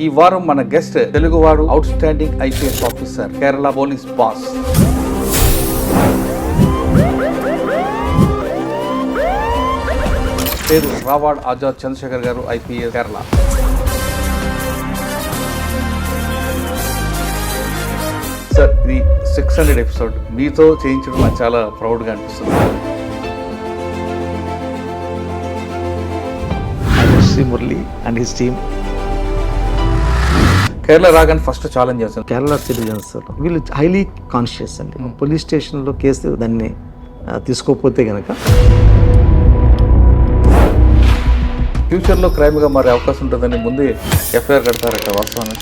ఈ వారం మన గెస్ట్ తెలుగువాడు out standing IPS officer, Kerala police boss. పేరు రావాడ్ ఆజాద్ చంద్రశేఖర్ గారు, ఐపీఎస్, కేరళ. సార్, ఇది 600 ఎపిసోడ్ మీతో చేయించడం నాకు చాలా ప్రౌడ్గా అనిపిస్తుంది. Shri Murali and his team. Kerala రాగానే ఫస్ట్ ఛాలెంజ్ చేస్తాను. కేరళ సిటిజన్స్ వీళ్ళు హైలీ కాన్షియస్ అండి. పోలీస్ స్టేషన్లో కేసు దాన్ని తీసుకోకపోతే కనుక ఫ్యూచర్లో క్రైమ్గా మారే అవకాశం ఉంటుందని ముందే ఎఫ్ఐఆర్ కడతారట, వాస్తవాన్ని.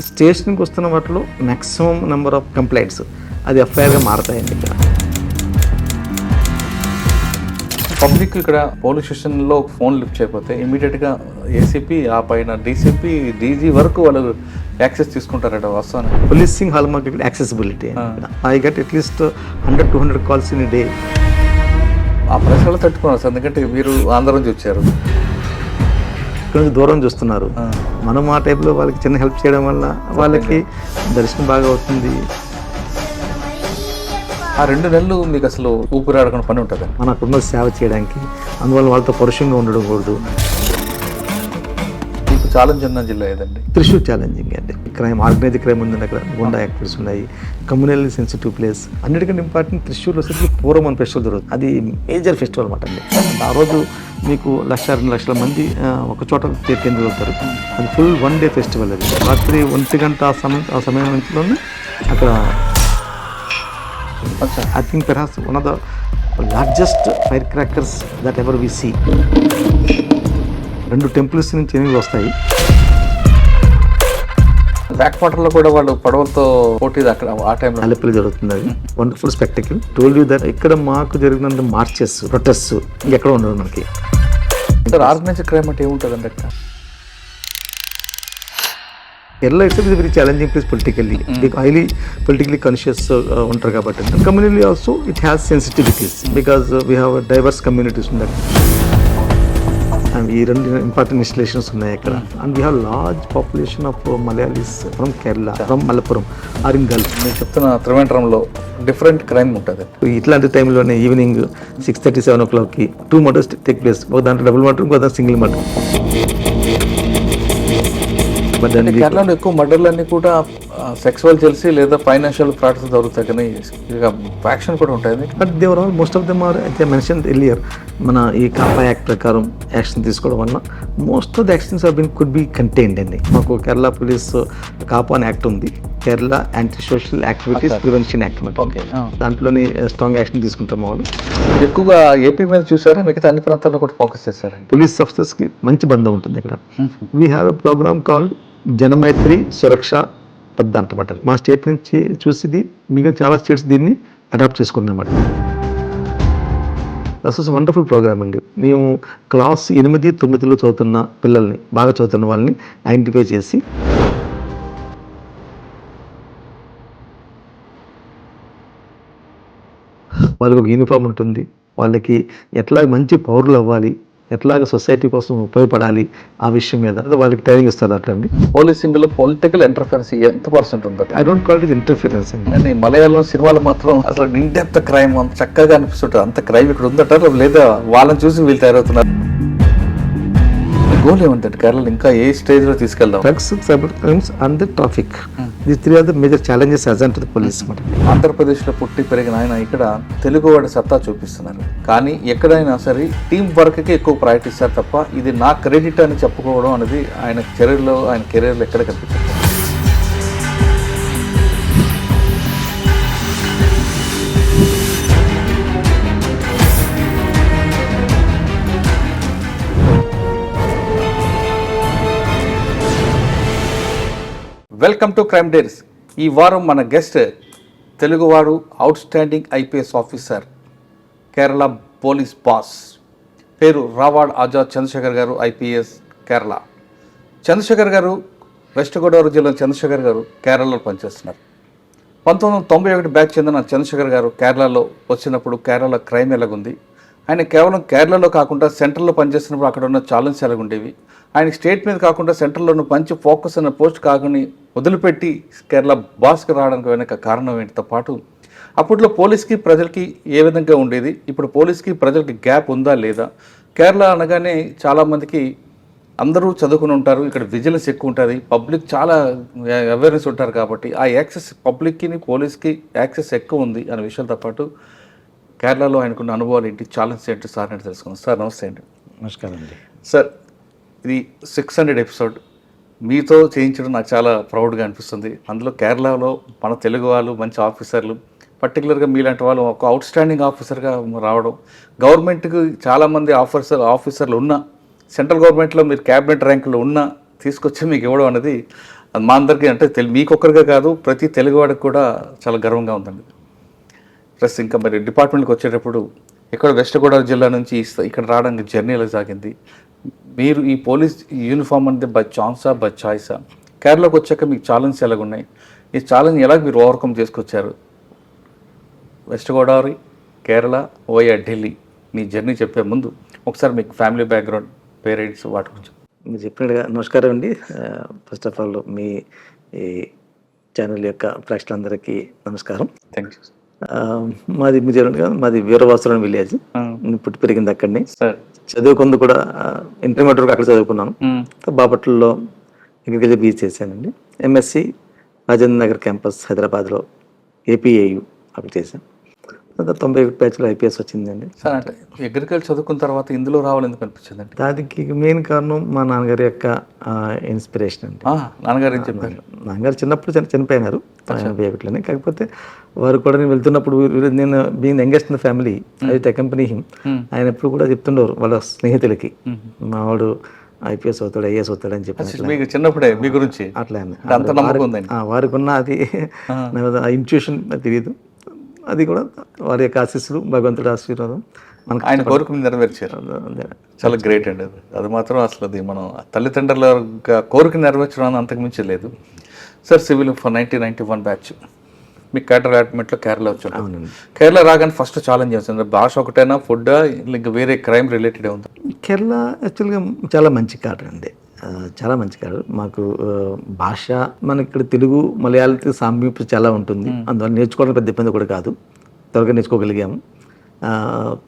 స్టేషన్కి వస్తున్న వాటిలో మ్యాక్సిమం నెంబర్ ఆఫ్ కంప్లైంట్స్ అది ఎఫ్ఐఆర్గా మారతాయండి. ఇక్కడ పబ్లిక్ ఇక్కడ పోలీస్ స్టేషన్లో ఫోన్ లిఫ్ట్ చేయకపోతే ఇమీడియట్గా ఏసీపీ, ఆ పైన డీసీపీ, డీజీ వరకు వాళ్ళు యాక్సెస్ తీసుకుంటారట, వాస్తవాన్ని. Policing hall market accessibility. I get at least 100-200 calls in day. ఆ ప్రెషర్లో తట్టుకున్నారు సార్, ఎందుకంటే మీరు ఆంధ్ర నుంచి వచ్చారు, ఇక్కడ నుంచి దూరం చూస్తున్నారు. మనం ఆ టైంలో వాళ్ళకి చిన్న హెల్ప్ చేయడం వల్ల వాళ్ళకి దర్శనం బాగా అవుతుంది. ఆ 2 నెలలు మీకు అసలు ఊపిరాడకుండా పని ఉంటుంది. మనం అక్కడున్న సేవ చేయడానికి, అందువల్ల వాళ్ళతో పరుషంగా ఉండడం కూడదు. మీకు ఛాలెంజ్ ఉన్న జిల్లా ఏదండి? త్రిశూర్ ఛాలెంజింగ్ అండి. క్రైమ్, ఆర్గనైజ్ క్రైమ్ ఉందండి అక్కడ, గుండా యాక్టివిటీస్ ఉన్నాయి, కమ్యూనల్ సెన్సిటివ్ ప్లేస్. అన్నిటికంటే ఇంపార్టెంట్, త్రిశూర్లో వచ్చేసి పూర్వం మన ఫెస్టివల్ జరుగుతుంది. అది మేజర్ ఫెస్టివల్ అన్నమాట అండి. ఆ రోజు మీకు 1-2 లక్షల మంది ఒక చోట కేంద్రీకవుతారు. అది ఫుల్ 1 డే ఫెస్టివల్. అది రాత్రి 1 గంట ఆ సమయం నుంచిలోనే అక్కడ I think perhaps one of the largest firecrackers that ever we see. 2 temples నుంచి ఎనిమిది వస్తాయి. బ్యాక్ వాటర్లో కూడా వాళ్ళు పడవలతో పోటీ అక్కడ ఆ టైంలో అల్లెపల్లి జరుగుతుంది. అది వండర్ఫుల్ స్పెక్టకిల్. టోల్డ్ యూ దట్ ఇక్కడ మాకు జరిగిన మార్చెస్, ప్రొటెస్ట్ ఇంకెక్కడ ఉండదు మనకి. సార్, ఆర్గనైజ్డ్ క్రైమ్ అంటే ఏముంటుందండి అక్కడ? Kerala it's very challenging place politically. Highly politically conscious ఉంటారు కాబట్టి. Community also it has sensitivities because we have diverse communities ఉన్నాయి. అండ్ ఈ 2 ఇంపార్టెంట్ ఇన్స్టలేషన్స్ ఉన్నాయి అక్కడ. And we have large population of Malayalis from Kerala, from Malappuram, ఆరింగల్. నేను చెప్తున్న త్రివేంద్రంలో డిఫరెంట్ క్రైమ్ ఉంటుంది. ఇట్లాంటి టైంలోనే ఈవినింగ్ 6:30-7 o'clockకి 2 మర్డర్స్ టేక్ ప్లేస్. ఒక దాంట్లో డబుల్ మర్డర్, ఇంకో దాంట్లో సింగిల్ మర్డర్. కేరళలో ఎక్కువ మర్డర్లన్నీ కూడా సెక్సువల్ జెల్సీ లేదా ఫైనాన్షియల్ ఫ్రాడ్స్ జరుగుతాయి, కానీ ఇక ఫ్యాక్షన్ కూడా ఉంటుంది. But they're all most of them are అయితే మెన్షన్ ఎర్లియర్. మన ఈ కాపా యాక్ట్ ప్రకారం యాక్షన్ తీసుకోవడం వల్ల most of the actions are could be contained అండి. మాకు కేరళ పోలీస్ కాపా అని యాక్ట్ ఉంది, Kerala anti social activities prevention act. దాంట్లోని స్ట్రాంగ్ యాక్షన్ తీసుకుంటాం. వాళ్ళు ఎక్కువగా ఏపీ మీద చూసారా, మిగతా అన్ని ప్రాంతాల్లో కూడా ఫోకస్ చేశారు. పోలీస్ ఆఫీసర్స్కి మంచి బంధం ఉంటుంది ఇక్కడ. We have a programme called Janamaithri Suraksha పద్ధతి అంటమాట. మా స్టేట్ నుంచి చూసి మిగతా చాలా స్టేట్స్ దీన్ని అడాప్ట్ చేసుకుందన్నమాట. దట్ వాస్ వండర్ఫుల్ ప్రోగ్రామ్ అండి. మేము క్లాస్ 8-9లో చదువుతున్న పిల్లల్ని, బాగా చదువుతున్న వాళ్ళని ఐడెంటిఫై చేసి వాళ్ళకి ఒక యూనిఫామ్ ఉంటుంది, వాళ్ళకి ఎట్లా మంచి పౌరులు అవ్వాలి, ఎట్లాగ సొసైటీ కోసం ఉపయోగపడాలి, ఆ విషయం మీద వాళ్ళకి ట్రైనింగ్ ఇస్తారు. అట్లా అండి. పోలీసింగ్ లో పొలిటికల్ ఇంటర్ఫరెన్స్ ఎంత % ఉంటుంది? I don't call it interference అండి. కానీ మలయాళం సినిమాలు మాత్రం అసలు ఇన్ డెప్త్ క్రైమ్ అంత చక్కగా అనిపిస్తుంటుంది. అంత క్రైమ్ ఇక్కడ ఉందట, లేదా వాళ్ళని చూసి వీళ్ళు తయారవుతున్నారు. గోల్ ఏమంటారు కేరళ ఇంకా ఏ స్టేజ్ లో తీసుకెళ్దాం? Drugs, cyber crimes and the traffic. These 3 are the major challenges assigned to the police. ఆంధ్రప్రదేశ్లో పుట్టి పెరిగిన ఆయన ఇక్కడ తెలుగువాడి సత్తా చూపిస్తున్నారు. కానీ ఎక్కడైనా సరే టీం వర్క్కి ఎక్కువ ప్రయారిటీ ఇస్తారు తప్ప ఇది నా క్రెడిట్ అని చెప్పుకోవడం అనేది ఆయన కెరీర్లో ఎక్కడ కనిపిస్తుంది. Welcome to crime days. ఈ వారం మన గెస్ట్ తెలుగువాడు out standing IPS officer, Kerala police boss. పేరు రావాడ్ ఆజాద్ చంద్రశేఖర్ గారు, ఐపీఎస్, కేరళ. చంద్రశేఖర్ గారు వెస్ట్ గోదావరి జిల్లా చంద్రశేఖర్ గారు కేరళలో పనిచేస్తున్నారు. 1991 బ్యాచ్ చెందిన చంద్రశేఖర్ గారు కేరళలో వచ్చినప్పుడు కేరళ క్రైమ్ ఎలాగుంది, ఆయన కేవలం కేరళలో కాకుండా సెంట్రల్లో పనిచేస్తున్నప్పుడు అక్కడ ఉన్న ఛాలెంజ్ ఎలాగ ఉండేవి, ఆయన స్టేట్ మీద కాకుండా సెంట్రల్లో ఉన్న మంచి ఫోకస్ అన్న పోస్ట్ కాకుండా వదిలిపెట్టి కేరళ బాస్కి రావడానికి వెనక కారణం ఏంటితో పాటు అప్పట్లో పోలీస్కి ప్రజలకి ఏ విధంగా ఉండేది, ఇప్పుడు పోలీస్కి ప్రజలకి గ్యాప్ ఉందా లేదా, కేరళ అనగానే చాలామందికి అందరూ చదువుకుని ఉంటారు, ఇక్కడ విజిలెన్స్ ఎక్కువ ఉంటుంది, పబ్లిక్ చాలా అవేర్నెస్ ఉంటారు కాబట్టి ఆ యాక్సెస్ పబ్లిక్కి పోలీస్కి యాక్సెస్ ఎక్కువ ఉంది అనే విషయాలతో పాటు కేరళలో ఆయనకున్న అనుభవాలు ఏంటి, ఛాలెంజ్ ఏంటి సార్ అని తెలుసుకుందాం. సార్ నమస్తే అండి. నమస్కారం అండి. సార్ ఇది 600 ఎపిసోడ్ మీతో చేయించడం నాకు చాలా ప్రౌడ్గా అనిపిస్తుంది. అందులో కేరళలో మన తెలుగు వాళ్ళు మంచి ఆఫీసర్లు, పర్టికులర్గా మీలాంటి వాళ్ళు ఒక అవుట్ స్టాండింగ్ ఆఫీసర్గా రావడం, గవర్నమెంట్కి చాలామంది ఆఫీసర్లు ఉన్న సెంట్రల్ గవర్నమెంట్లో మీరు క్యాబినెట్ ర్యాంకులో ఉన్న తీసుకొచ్చి మీకు ఇవ్వడం అనేది అది మా అందరికీ అంటే మీకొక్కరిగా కాదు ప్రతి తెలుగువాడికి కూడా చాలా గర్వంగా ఉందండి. ప్లస్ ఇంకా మరి డిపార్ట్మెంట్కి వచ్చేటప్పుడు ఇక్కడ వెస్ట్ గోదావరి జిల్లా నుంచి ఇక్కడ రావడానికి జర్నీ ఎలా సాగింది, మీరు ఈ పోలీస్ యూనిఫామ్ అంటే బై ఛాన్సా బై చాయిసా, కేరళకు వచ్చాక మీకు ఛాలెంజ్ ఎలాగ ఉన్నాయి, ఈ ఛాలెంజ్ ఎలాగ మీరు ఓవర్కమ్ చేసుకొచ్చారు, వెస్ట్ గోదావరి కేరళ ఓయా ఢిల్లీ మీ జర్నీ చెప్పే ముందు ఒకసారి మీకు ఫ్యామిలీ బ్యాక్గ్రౌండ్, పేరెంట్స్ వాటి గురించి. మీరు చెప్పినట్టుగా నమస్కారం అండి. ఫస్ట్ ఆఫ్ ఆల్ మీ ఈ ఛానల్ యొక్క ప్రేక్షకులందరికీ నమస్కారం. Thank you. మాది మీరు చెప్పినట్టుగా మాది వీరవాసురం విలేజ్, పుట్టి పెరిగింది అక్కడిని. సార్ చదువుకుంది కూడా ఇంటర్మీడియట్ వరకు అక్కడ చదువుకున్నాను. బాపట్లలో అగ్రికల్చర్ బీచ్ చేశానండి. ఎంఎస్సి రాజేంద్ర నగర్ క్యాంపస్ హైదరాబాద్లో ఏపీఏయు అక్కడ చేశాను. 91 బ్యాచ్లో ఐపీఎస్ వచ్చిందండి. సార్ అంటే అగ్రికల్చర్ చదువుకున్న తర్వాత ఇందులో రావాలి ఎందుకు అనిపించిందండి? దానికి మెయిన్ కారణం మా నాన్నగారి యొక్క ఇన్స్పిరేషన్ అండి. నాన్నగారు ఏం చెప్పారు? నాన్నగారు చిన్నప్పుడు చనిపోయినారు 81లోనే. కాకపోతే వారు కూడా నేను వెళ్తున్నప్పుడు నేను being youngest in the family అయితే కంపెనీ ఆయన ఎప్పుడు కూడా చెప్తుండేవారు వాళ్ళ స్నేహితులకి, మావాడు ఐపీఎస్ అవుతాడు ఐఏఎస్ అవుతాడు అని చెప్పి. మీకు చిన్నప్పుడే మీ గురించి అట్లా వారికి ఉన్న అది ఇంట్యూషన్ తెలియదు. అది కూడా వారి యొక్క ఆశీస్సులు, భగవంతుడి ఆశీర్వాదం మనకు ఆయన కోరిక నెరవేర్చారు. చాలా గ్రేట్ అండి. అది మాత్రం అసలు అది మనం తల్లిదండ్రుల కోరిక నెరవేర్చడం అంతకు మించి లేదు. సార్ సివిల్ 1991 బ్యాచ్ మీ క్యాడర్ అడ్మిట్లో కేరళ వచ్చాను. కేరళ రాగానే ఫస్ట్ ఛాలెంజ్ చేస్తుంది భాష ఒకటైనా, ఫుడ్ ఇంకా వేరే క్రైమ్ రిలేటెడ్ ఉంది? కేరళ యాక్చువల్గా చాలా మంచి క్యాడర్ అండి, చాలా మంచి క్యాడర్. మాకు భాష మనకి ఇక్కడ తెలుగు మలయాళకి సామీప్యం చాలా ఉంటుంది, అందువల్ల నేర్చుకోవడం పెద్ద ఇబ్బంది కూడా కాదు, త్వరగా నేర్చుకోగలిగాము.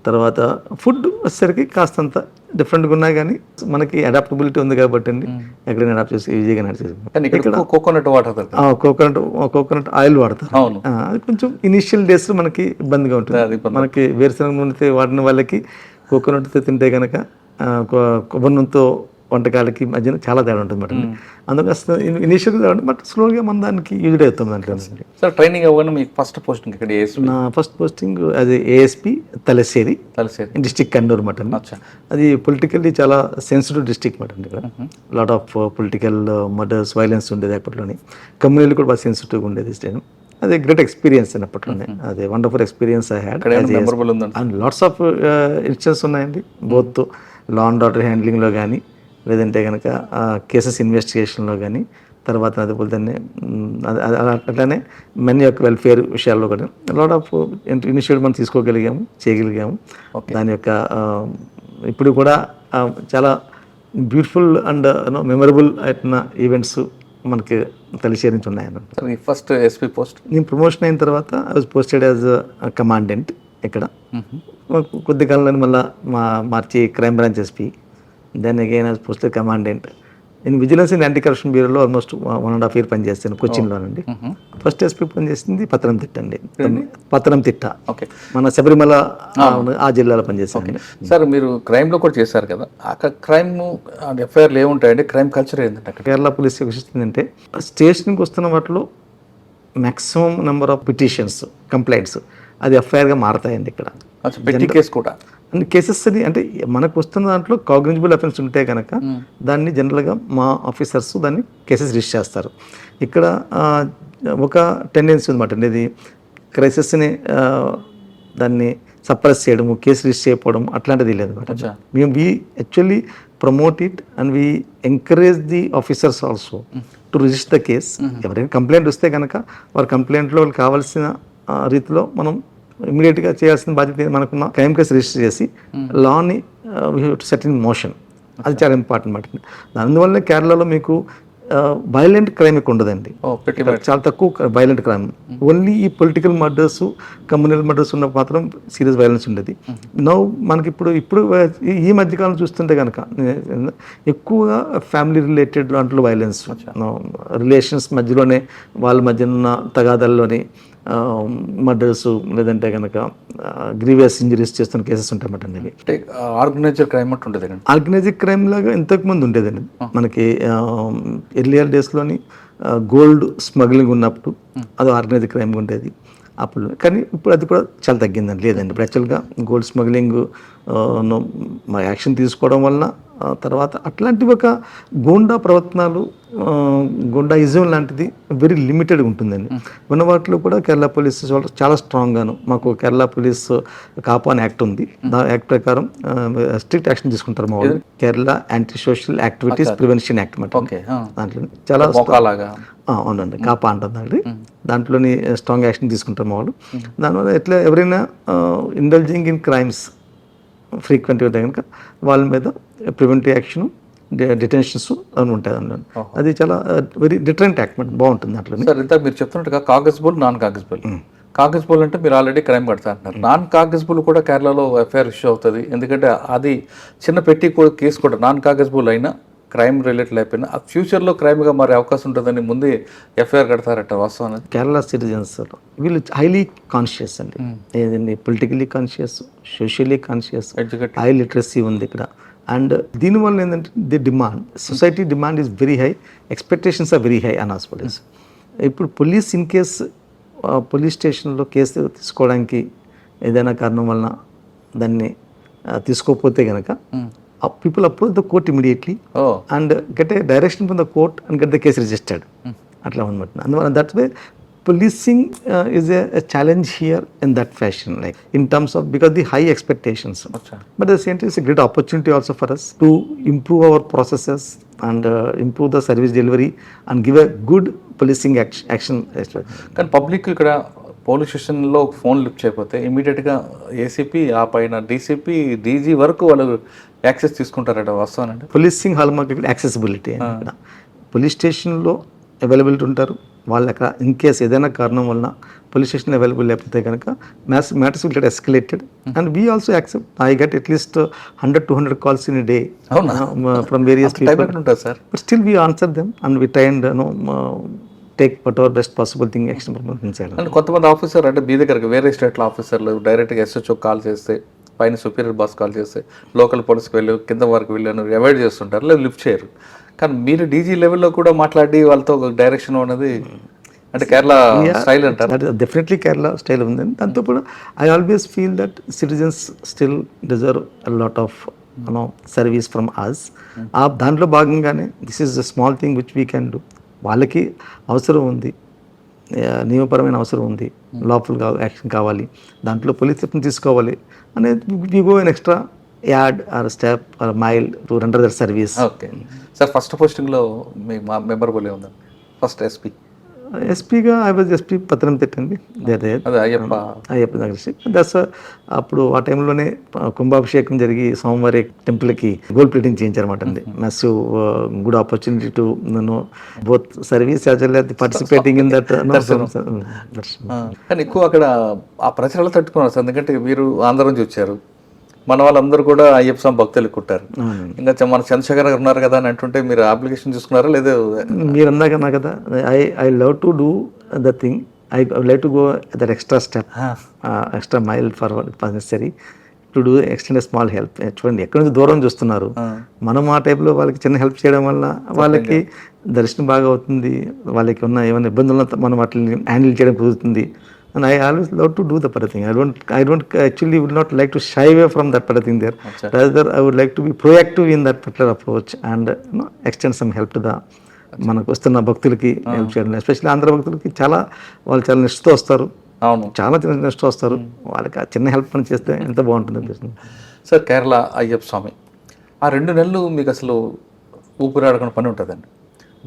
తర్వాత ఫుడ్ వచ్చేసరికి కాస్తంత డిఫరెంట్గా ఉన్నా కానీ మనకి అడాప్టబిలిటీ ఉంది కాబట్టి అండి ఎక్కడైనా అడాప్ట్ చేసి ఈజీగా నడిచేది. కోకోనట్ ఆయిల్ వాడతారు, అది కొంచెం ఇనిషియల్ డేస్ మనకి ఇబ్బందిగా ఉంటుంది. మనకి వేరుశనగ నూనెతో వాడిన వాళ్ళకి కోకోనట్తో తింటే కనుక కొబ్బరి నూనెతో వంటకాలకి మధ్యన చాలా తేడా ఉంటుంది అన్నమాట. అందుకని ఇనిషియల్గా తేడా, బట్ స్లోగా మన దానికి యూజ్ అవుతాం దాంట్లో. సార్ ట్రైనింగ్ అవ్వగానే మీకు ఫస్ట్ పోస్టింగ్ ఇక్కడ? నా ఫస్ట్ పోస్టింగ్ అది ఏఎస్పీ తలసేరి డిస్ట్రిక్ట్ కన్నూరు అన్నమాట. అది పొలిటికల్లీ చాలా సెన్సిటివ్ డిస్ట్రిక్ట్ అన్నమాట అండి. ఇక్కడ lot of political murders, violence ఉండేది అప్పట్లోని. కమ్యూనిటీ కూడా బాగా సెన్సిటివ్గా ఉండేది స్టేట్. అది గ్రేట్ ఎక్స్పీరియన్స్ అప్పట్లోనే, అది wonderful experience I had. And lots of incidents ఉన్నాయండి, బోత్ లా అండ్ ఆర్డర్ హ్యాండ్లింగ్లో కానీ, లేదంటే కనుక కేసెస్ ఇన్వెస్టిగేషన్లో కానీ, తర్వాత అదేపోతే అట్లానే మెన్ యొక్క వెల్ఫేర్ విషయాల్లో కూడా లాట్ ఆఫ్ ఇనిషియేటివ్ మనం తీసుకోగలిగాము, చేయగలిగాము. దాని యొక్క ఇప్పుడు కూడా చాలా బ్యూటిఫుల్ అండ్ మెమరబుల్ అయిన ఈవెంట్స్ మనకి తెలిసేరించి ఉన్నాయన్నమాట. ఫస్ట్ ఎస్పీ పోస్ట్ నేను ప్రమోషన్ అయిన తర్వాత I was posted as commandant ఇక్కడ. కొద్ది కాలంలో మళ్ళీ మార్చి crime branch SP, then again as posted commandant నేను విజిలెన్స్ అండ్ యాంటీ కరప్షన్ బ్యూరోలో ఆల్మోస్ట్ 1.5 years పనిచేస్తాను కొచ్చిన్లోనండి. ఫస్ట్ ఎస్పీ పనిచేసింది పత్తనంతిట్ట అండి, పత్తనంతిట్ట మన శబరిమల ఆ జిల్లాలో పనిచేస్తాను. సార్ మీరు క్రైమ్లో కూడా చేశారు కదా, అక్కడ క్రైమ్ ఎఫ్ఐఆర్లు ఏముంటాయండి, క్రైమ్ కల్చర్ ఏంటంటే కేరళ పోలీస్ ఏంటంటే స్టేషన్కి వస్తున్న వాటిలో maximum number of petitions, complaints అది ఎఫ్ఐఆర్గా మారతాయండి ఇక్కడ. కేసు కూడా అండ్ కేసెస్ అది అంటే మనకు వస్తున్న దాంట్లో కాగ్నిజబుల్ అఫెన్స్ ఉంటే కనుక దాన్ని జనరల్గా మా ఆఫీసర్స్ దాన్ని కేసెస్ రిజిస్టర్ చేస్తారు. ఇక్కడ ఒక టెండెన్సీ ఉందన్నమాట అండి, ఇది క్రైసిస్ని దాన్ని సప్రెస్ చేయడము, కేసు రిజిస్టర్ చేయకపోవడం అట్లాంటిది లేదన్నమాట. మేము we actually promote it and we encourage the officers also to register the case. ఎవరైనా కంప్లైంట్ వస్తే కనుక వారి కంప్లైంట్లో వాళ్ళకి కావాల్సిన రీతిలో మనం ఇమీడియట్గా చేయాల్సిన బాధ్యత మనకున్న క్రైమ్ కేసు రిజిస్టర్ చేసి లాని సెట్ ఇన్ మోషన్. అది చాలా ఇంపార్టెంట్ మాట. అందువల్ల కేరళలో మీకు వైలెంట్ క్రైమ్ ఎక్కువ ఉండదండి, చాలా తక్కువ వైలెంట్ క్రైమ్. ఓన్లీ ఈ పొలిటికల్ మర్డర్స్, కమ్యూనల్ మర్డర్స్ ఉన్న మాత్రం సీరియస్ వైలెన్స్ ఉండేది. నౌ మనకి ఇప్పుడు ఈ మధ్యకాలం చూస్తుంటే కనుక ఎక్కువగా ఫ్యామిలీ రిలేటెడ్ దాంట్లో వైలెన్స్, రిలేషన్స్ మధ్యలోనే వాళ్ళ మధ్య ఉన్న తగాదాల్లోని మర్డర్స్, లేదంటే కనుక గ్రీవియస్ ఇంజరీస్ చేస్తున్న కేసెస్ ఉంటాయన్నమాట అండి. ఆర్గనైజ్డ్ క్రైమ్ అంటే ఉండేది. ఆర్గనైజ్డ్ క్రైమ్ లాగా ఇంతకుముందు ఉండేదండి మనకి ఎర్లియర్ డేస్లోని గోల్డ్ స్మగ్లింగ్ ఉన్నప్పుడు అది ఆర్గనైజ్డ్ క్రైమ్ ఉండేది అప్పుడు. కానీ ఇప్పుడు అది కూడా చాలా తగ్గిందండి. లేదండి, ఇప్పుడు యాక్చువల్గా గోల్డ్ స్మగ్లింగ్ యాక్షన్ తీసుకోవడం వలన తర్వాత అట్లాంటి ఒక గూండా ప్రవర్తనలు, గూండాయిజం లాంటిది వెరీ లిమిటెడ్గా ఉంటుందండి. ఉన్న వాటిలో కూడా కేరళ పోలీస్ చాలా స్ట్రాంగ్గాను, మాకు కేరళ పోలీస్ కాపా అని యాక్ట్ ఉంది, ఆ యాక్ట్ ప్రకారం స్ట్రిక్ట్ యాక్షన్ తీసుకుంటారు మా వాళ్ళు. Kerala anti social activities prevention act అన్నమాట. దాంట్లో చాలా అవునండి, కాపా అంటుంది. దాంట్లోని స్ట్రాంగ్ యాక్షన్ తీసుకుంటారు మా వాళ్ళు. దానివల్ల ఎట్లా ఎవరైనా ఇండల్జింగ్ ఇన్ క్రైమ్స్ ఫ్రీక్వెంట్గా కనుక వాళ్ళ మీద ప్రివెంటివ్ యాక్షన్, డిటెన్షన్స్ అని ఉంటాయి అన్నాను. అది చాలా వెరీ డిటరెంట్ యాక్ట్ బాగుంటుంది అట్లా. సార్ ఇంత మీరు చెప్తున్నట్టుగా కాగజ్బుల్, నాన్ కాగజ్బుల్. కాగజ్బుల్ అంటే మీరు ఆల్రెడీ క్రైమ్ కడతా అంటున్నారు. నాన్ కాగజ్బుల్ కూడా కేరళలో ఎఫ్ఐఆర్ ఇష్యూ అవుతుంది, ఎందుకంటే అది చిన్న పెట్టి కేసు కూడా నాన్ కాగజ్బుల్ అయినా క్రైమ్ రిలేటెడ్ అయిపోయినా ఆ ఫ్యూచర్లో క్రైమ్గా మారే అవకాశం ఉంటుందని ముందే ఎఫ్ఐఆర్ కడతారట, వాస్తవం అనేది. కేరళ సిటిజన్స్ వీళ్ళు హైలీ కాన్షియస్ అండి, ఏదండి politically conscious, socially conscious, high literacy ఉంది ఇక్కడ. అండ్ దీనివల్ల ఏంటంటే the demand, society demand is very high, expectations are very high on hospitals. ఇప్పుడు పోలీస్ ఇన్ కేస్ పోలీస్ స్టేషన్లో కేసు తీసుకోవడానికి ఏదైనా కారణం వలన దాన్ని తీసుకోకపోతే కనుక people approach the court immediately and get a direction from the court and get the case registered. అట్లా అనమాట. అందువల్ల that's way policing is a challenge here in that fashion, like in terms of, because the high expectations. But at the same time, it's a great opportunity also for us to improve our processes and improve the service delivery and give a good policing action. కానీ public ఇక్కడ police స్టేషన్లో phone lift చేయకపోతే ఇమీడియట్గా ACP, ఆ పైన DCP, DG వరకు వాళ్ళు access తీసుకుంటారట, వాస్తవానండి. పోలీసింగ్ హాల్ మార్క్ యాక్సెసిబిలిటీ ఇక్కడ పోలీస్ స్టేషన్లో అవైలబిలిటీ ఉంటారు. వాళ్ళు అక్కడ ఇన్ కేస్ ఏదైనా కారణం వలన పోలీస్ స్టేషన్ అవైలబుల్ లేకపోతే కనుక matters will get escalated and we also accept. I get at least 100-200 calls in a day from various people. But still we answer them and we try and take what ever best possible thing action చేయాలి. And కొంతమంది officer అంటే మీ దగ్గరకు వేరే స్టేట్లో ఆఫీసర్లు డైరెక్ట్గా SHO call చేస్తే, పైన సుపీరియర్ బాస్ కాల్ చేస్తే లోకల్ పోలీస్కి వెళ్ళి కింద వరకు వెళ్ళాను అవాయిడ్ చేస్తుంటారు, లేదు లిఫ్ట్ చేయరు. కానీ మీరు డీజీ లెవెల్లో కూడా మాట్లాడి వాళ్ళతో డైరెక్షన్ అనేది అంటే కేరళ స్టైల్ అంటారు. డెఫినెట్లీ కేరళ స్టైల్ ఉంది. దాంతో కూడా I always feel that citizens still deserve a lot of service from us. దాంట్లో భాగంగానే this is the small thing which we can do. వాళ్ళకి అవసరం ఉంది, నియమపరమైన అవసరం ఉంది, లాఫుల్గా యాక్షన్ కావాలి, దాంట్లో పోలీస్ యాక్షన్ తీసుకోవాలి అనేది we go an extra add or step or mile to render their service. Okay sir, first పోస్టింగ్లో మీ మెమరబుల్ ఉందండి? ఫస్ట్ ఎస్పీగా ఐ వాజ్ ఎస్పీ పత్తనంతిట్ట అండి, అయ్యప్ప నగర్. దట్స్ అప్పుడు ఆ టైంలోనే కుంభాభిషేకం జరిగి సోమవారి టెంపుల్కి గోల్డ్ ప్లేటింగ్ చేయించారన్నమాట అండి. Massive good opportunity to both service as well as participating in that. కానీ ఎక్కువ అక్కడ ఆ ప్రచారాలు తట్టుకున్నారు సార్, ఎందుకంటే మీరు ఆంధ్ర నుంచి వచ్చారు, మన వాళ్ళందరూ కూడా అయ్యప్ప స్వామి భక్తులు ఎక్కుంటారు. ఇంకా మన చంద్రశేఖర్ గారు ఉన్నారు కదా అని అంటుంటే మీరు అప్లికేషన్ చూసుకున్నారా లేదా? మీరు అందాకన్నా కదా, I love to do the thing, I like to go that extra step, extra mile forward necessary to do extend small help. చూడండి ఎక్కడి నుంచి దూరం చూస్తున్నారు, మనం ఆ టైప్లో వాళ్ళకి చిన్న హెల్ప్ చేయడం వల్ల వాళ్ళకి దర్శనం బాగా అవుతుంది, వాళ్ళకి ఉన్న ఏమైనా ఇబ్బందులను మనం వాటిని హ్యాండిల్ చేయడం కుదురుతుంది. And I always love to do the particular thing. I don't actually would not like to shy away from that particular thing there. Rather, I would like to be proactive in that particular approach and extend some help to the మనకు వస్తున్న భక్తులకి help చేయడం. Especially Andhra భక్తులకి వాళ్ళు చాలా నిష్ఠతో వస్తారు, చాలా చిన్న నిష్ఠతో వస్తారు, వాళ్ళకి ఆ చిన్న హెల్ప్ పని చేస్తే ఎంత బాగుంటుంది అనిపిస్తుంది. సార్, కేరళ అయ్యప్ప స్వామి ఆ 2 నెలలు మీకు అసలు ఊపిరాడకుండా పని ఉంటుందండి.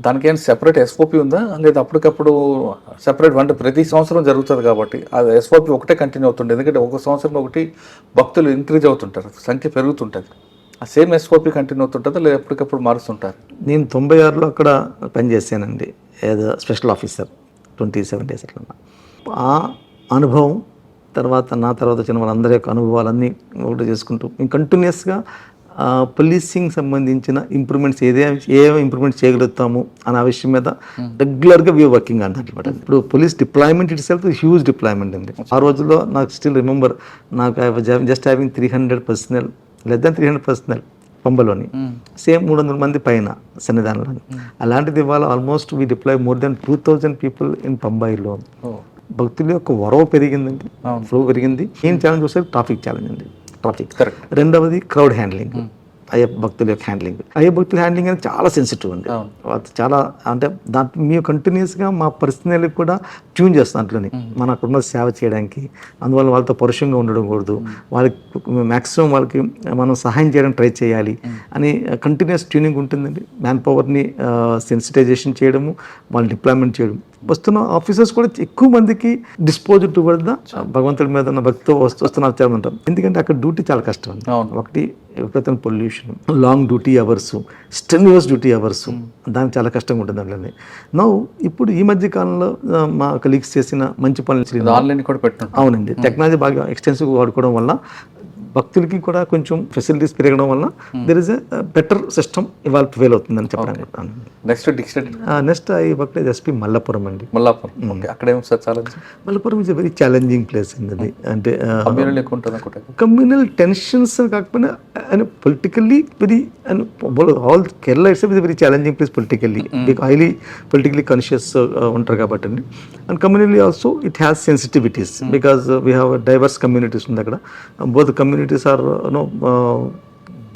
దానికి ఏమైనా సెపరేట్ ఎస్ఓపి ఉందా లేదా అప్పటికప్పుడు సెపరేట్ అంటే ప్రతి సంవత్సరం జరుగుతుంది కాబట్టి అది ఎస్ఓపి ఒకటే కంటిన్యూ అవుతుంది, ఎందుకంటే ఒక సంవత్సరం ఒకటి భక్తులు ఇంక్రీజ్ అవుతుంటారు, సంఖ్య పెరుగుతుంటుంది. ఆ సేమ్ ఎస్ఓపి కంటిన్యూ అవుతుంటుందా లేదా ఎప్పటికప్పుడు మారుస్తుంటారు? నేను 96లో అక్కడ పనిచేశానండి ఏదో స్పెషల్ ఆఫీసర్ 27 days అట్లా. ఆ అనుభవం నా తర్వాత వచ్చిన వాళ్ళందరి యొక్క అనుభవాలన్నీ ఒకటి చేసుకుంటూ మేము కంటిన్యూస్గా పోలీసింగ్ సంబంధించిన ఇంప్రూవ్మెంట్స్ ఏ ఇంప్రూవ్మెంట్స్ చేయగలుగుతాము అనే విషయం మీద రెగ్యులర్గా వీ వర్కింగ్ అనమాట. ఇప్పుడు police deployment itself huge deployment అండి. ఆ రోజుల్లో నాకు స్టిల్ రిమెంబర్, నాకు just having 300 personnel, less than 300 personnel పంబలోని, సేమ్ 300 మంది పైన సన్నిధానంలో. అలాంటిది ఇవాళ almost we deploy more than 2000 people in పంబాయిలో. భక్తుల యొక్క వరవ పెరిగిందండి, ఫ్లో పెరిగింది. ఏం ఛాలెంజ్ వస్తే ట్రాఫిక్ ఛాలెంజ్ అండి, ట్రాఫిక్. రెండవది క్రౌడ్ హ్యాండ్లింగ్, అయ్యప్ప భక్తుల యొక్క హ్యాండ్లింగ్. అయ్యప్ప భక్తుల హ్యాండ్లింగ్ అనేది చాలా సెన్సిటివ్ అండి, చాలా అంటే దాంట్లో మేము కంటిన్యూస్గా మా పర్సనల్కి కూడా ట్యూన్ చేస్తాం అట్లని మనం అక్కడున్న సేవ చేయడానికి. అందువల్ల వాళ్ళతో పరుషంగా ఉండడం కూడదు, వాళ్ళకి మ్యాక్సిమం వాళ్ళకి మనం సహాయం చేయడానికి ట్రై చేయాలి అని కంటిన్యూస్ ట్యూనింగ్ ఉంటుందండి. మ్యాన్ పవర్ని సెన్సిటైజేషన్ చేయడము, వాళ్ళు డిప్లాయ్మెంట్ చేయడం. వస్తున్న ఆఫీసర్స్ కూడా ఎక్కువ మందికి డిస్పోజ్ టువర్డ్ ద భగవంతుడి మీద ఉన్న భక్తితో వస్తున్నారు చాలా ఉంటాం. ఎందుకంటే అక్కడ డ్యూటీ చాలా కష్టం అండి. ఒకటి విపరీతమైన pollution, long duty hours, strenuous duty hours, దానికి చాలా కష్టంగా ఉంటుంది అందులోనే. ఇప్పుడు ఈ మధ్య కాలంలో మా కలీగ్స్ చేసిన మంచి పనులు ఆన్లైన్ కూడా పెట్టాం. అవునండి, టెక్నాలజీ బాగా ఎక్స్టెన్సివ్గా వాడుకోవడం వల్ల భక్తులకి కూడా కొంచెం ఫెసిలిటీస్ పెరగడం వల్ల there is a better system ఇవాళ ఫెయిల్ అవుతుందని చెప్పడానికి. Next I work as SP Malappuram అండి. Malappuram is a very challenging place అండి. అది అంటే కమ్యూనల్ టెన్షన్స్ కాకపోయినా politically very all Kerala it's is very challenging place politically, highly politically conscious ఉంటారు కాబట్టి అండి. And communally also it has sensitivities because we have diverse communities ఉంది అక్కడ. Both communities are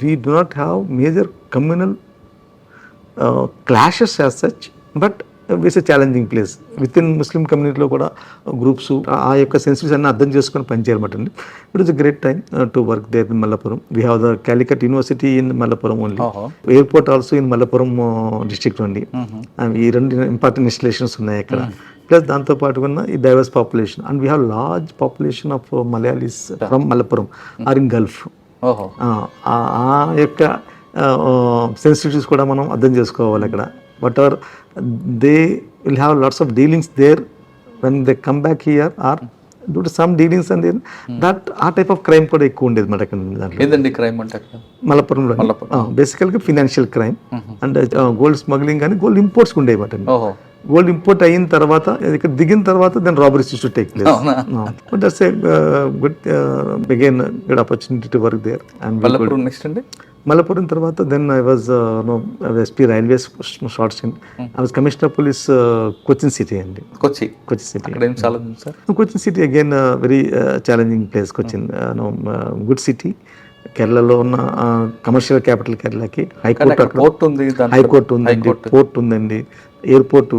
we do not have major communal clashes as such, but it's a challenging place. Within Muslim community లో కూడా groups ఆ యొక్క sensitives అన్ని అర్థం చేసుకొని పనిచేయాలన్నమాట అండి. It was a great time to work there in Malappuram. We have the Calicut university in Malappuram only, airport also in Malappuram district అండి. ఈ రెండు ఇంపార్టెంట్ ఇన్స్టలేషన్స్ ఉన్నాయి అక్కడ. ప్లస్ దాంతోపాటు ఉన్న ఈ diverse population, and we have large population of Malayalis from Malappuram are in Gulf. ఆ యొక్క సెన్సిటివిటీస్ కూడా మనం అర్థం చేసుకోవాలి అక్కడ. But ever they will have lots of dealings there when they come back here or due to some dealings and that ఆ type of crime కూడా ఎక్కువ ఉండేది మాట మల్లపురంలో. బేసికల్గా financial crime and gold smuggling కానీ గోల్డ్ ఇంపోర్ట్స్ ఉండేవి మాట. గోల్డ్ ఇంపోర్ట్ అయిన తర్వాత ఇక్కడ దిగిన తర్వాత then robberies to take place. But that's a good again good opportunity to work there. And next అండి మల్లపురం తర్వాత then I was SP railways short stint. I was commissioner of police Cochin city అండి. Cochin city, Cochin city again very challenging place. Cochin good city, కేరళలో ఉన్న commercial capital కేరళకి. High court ఉందండి, port ఉందండి, airport,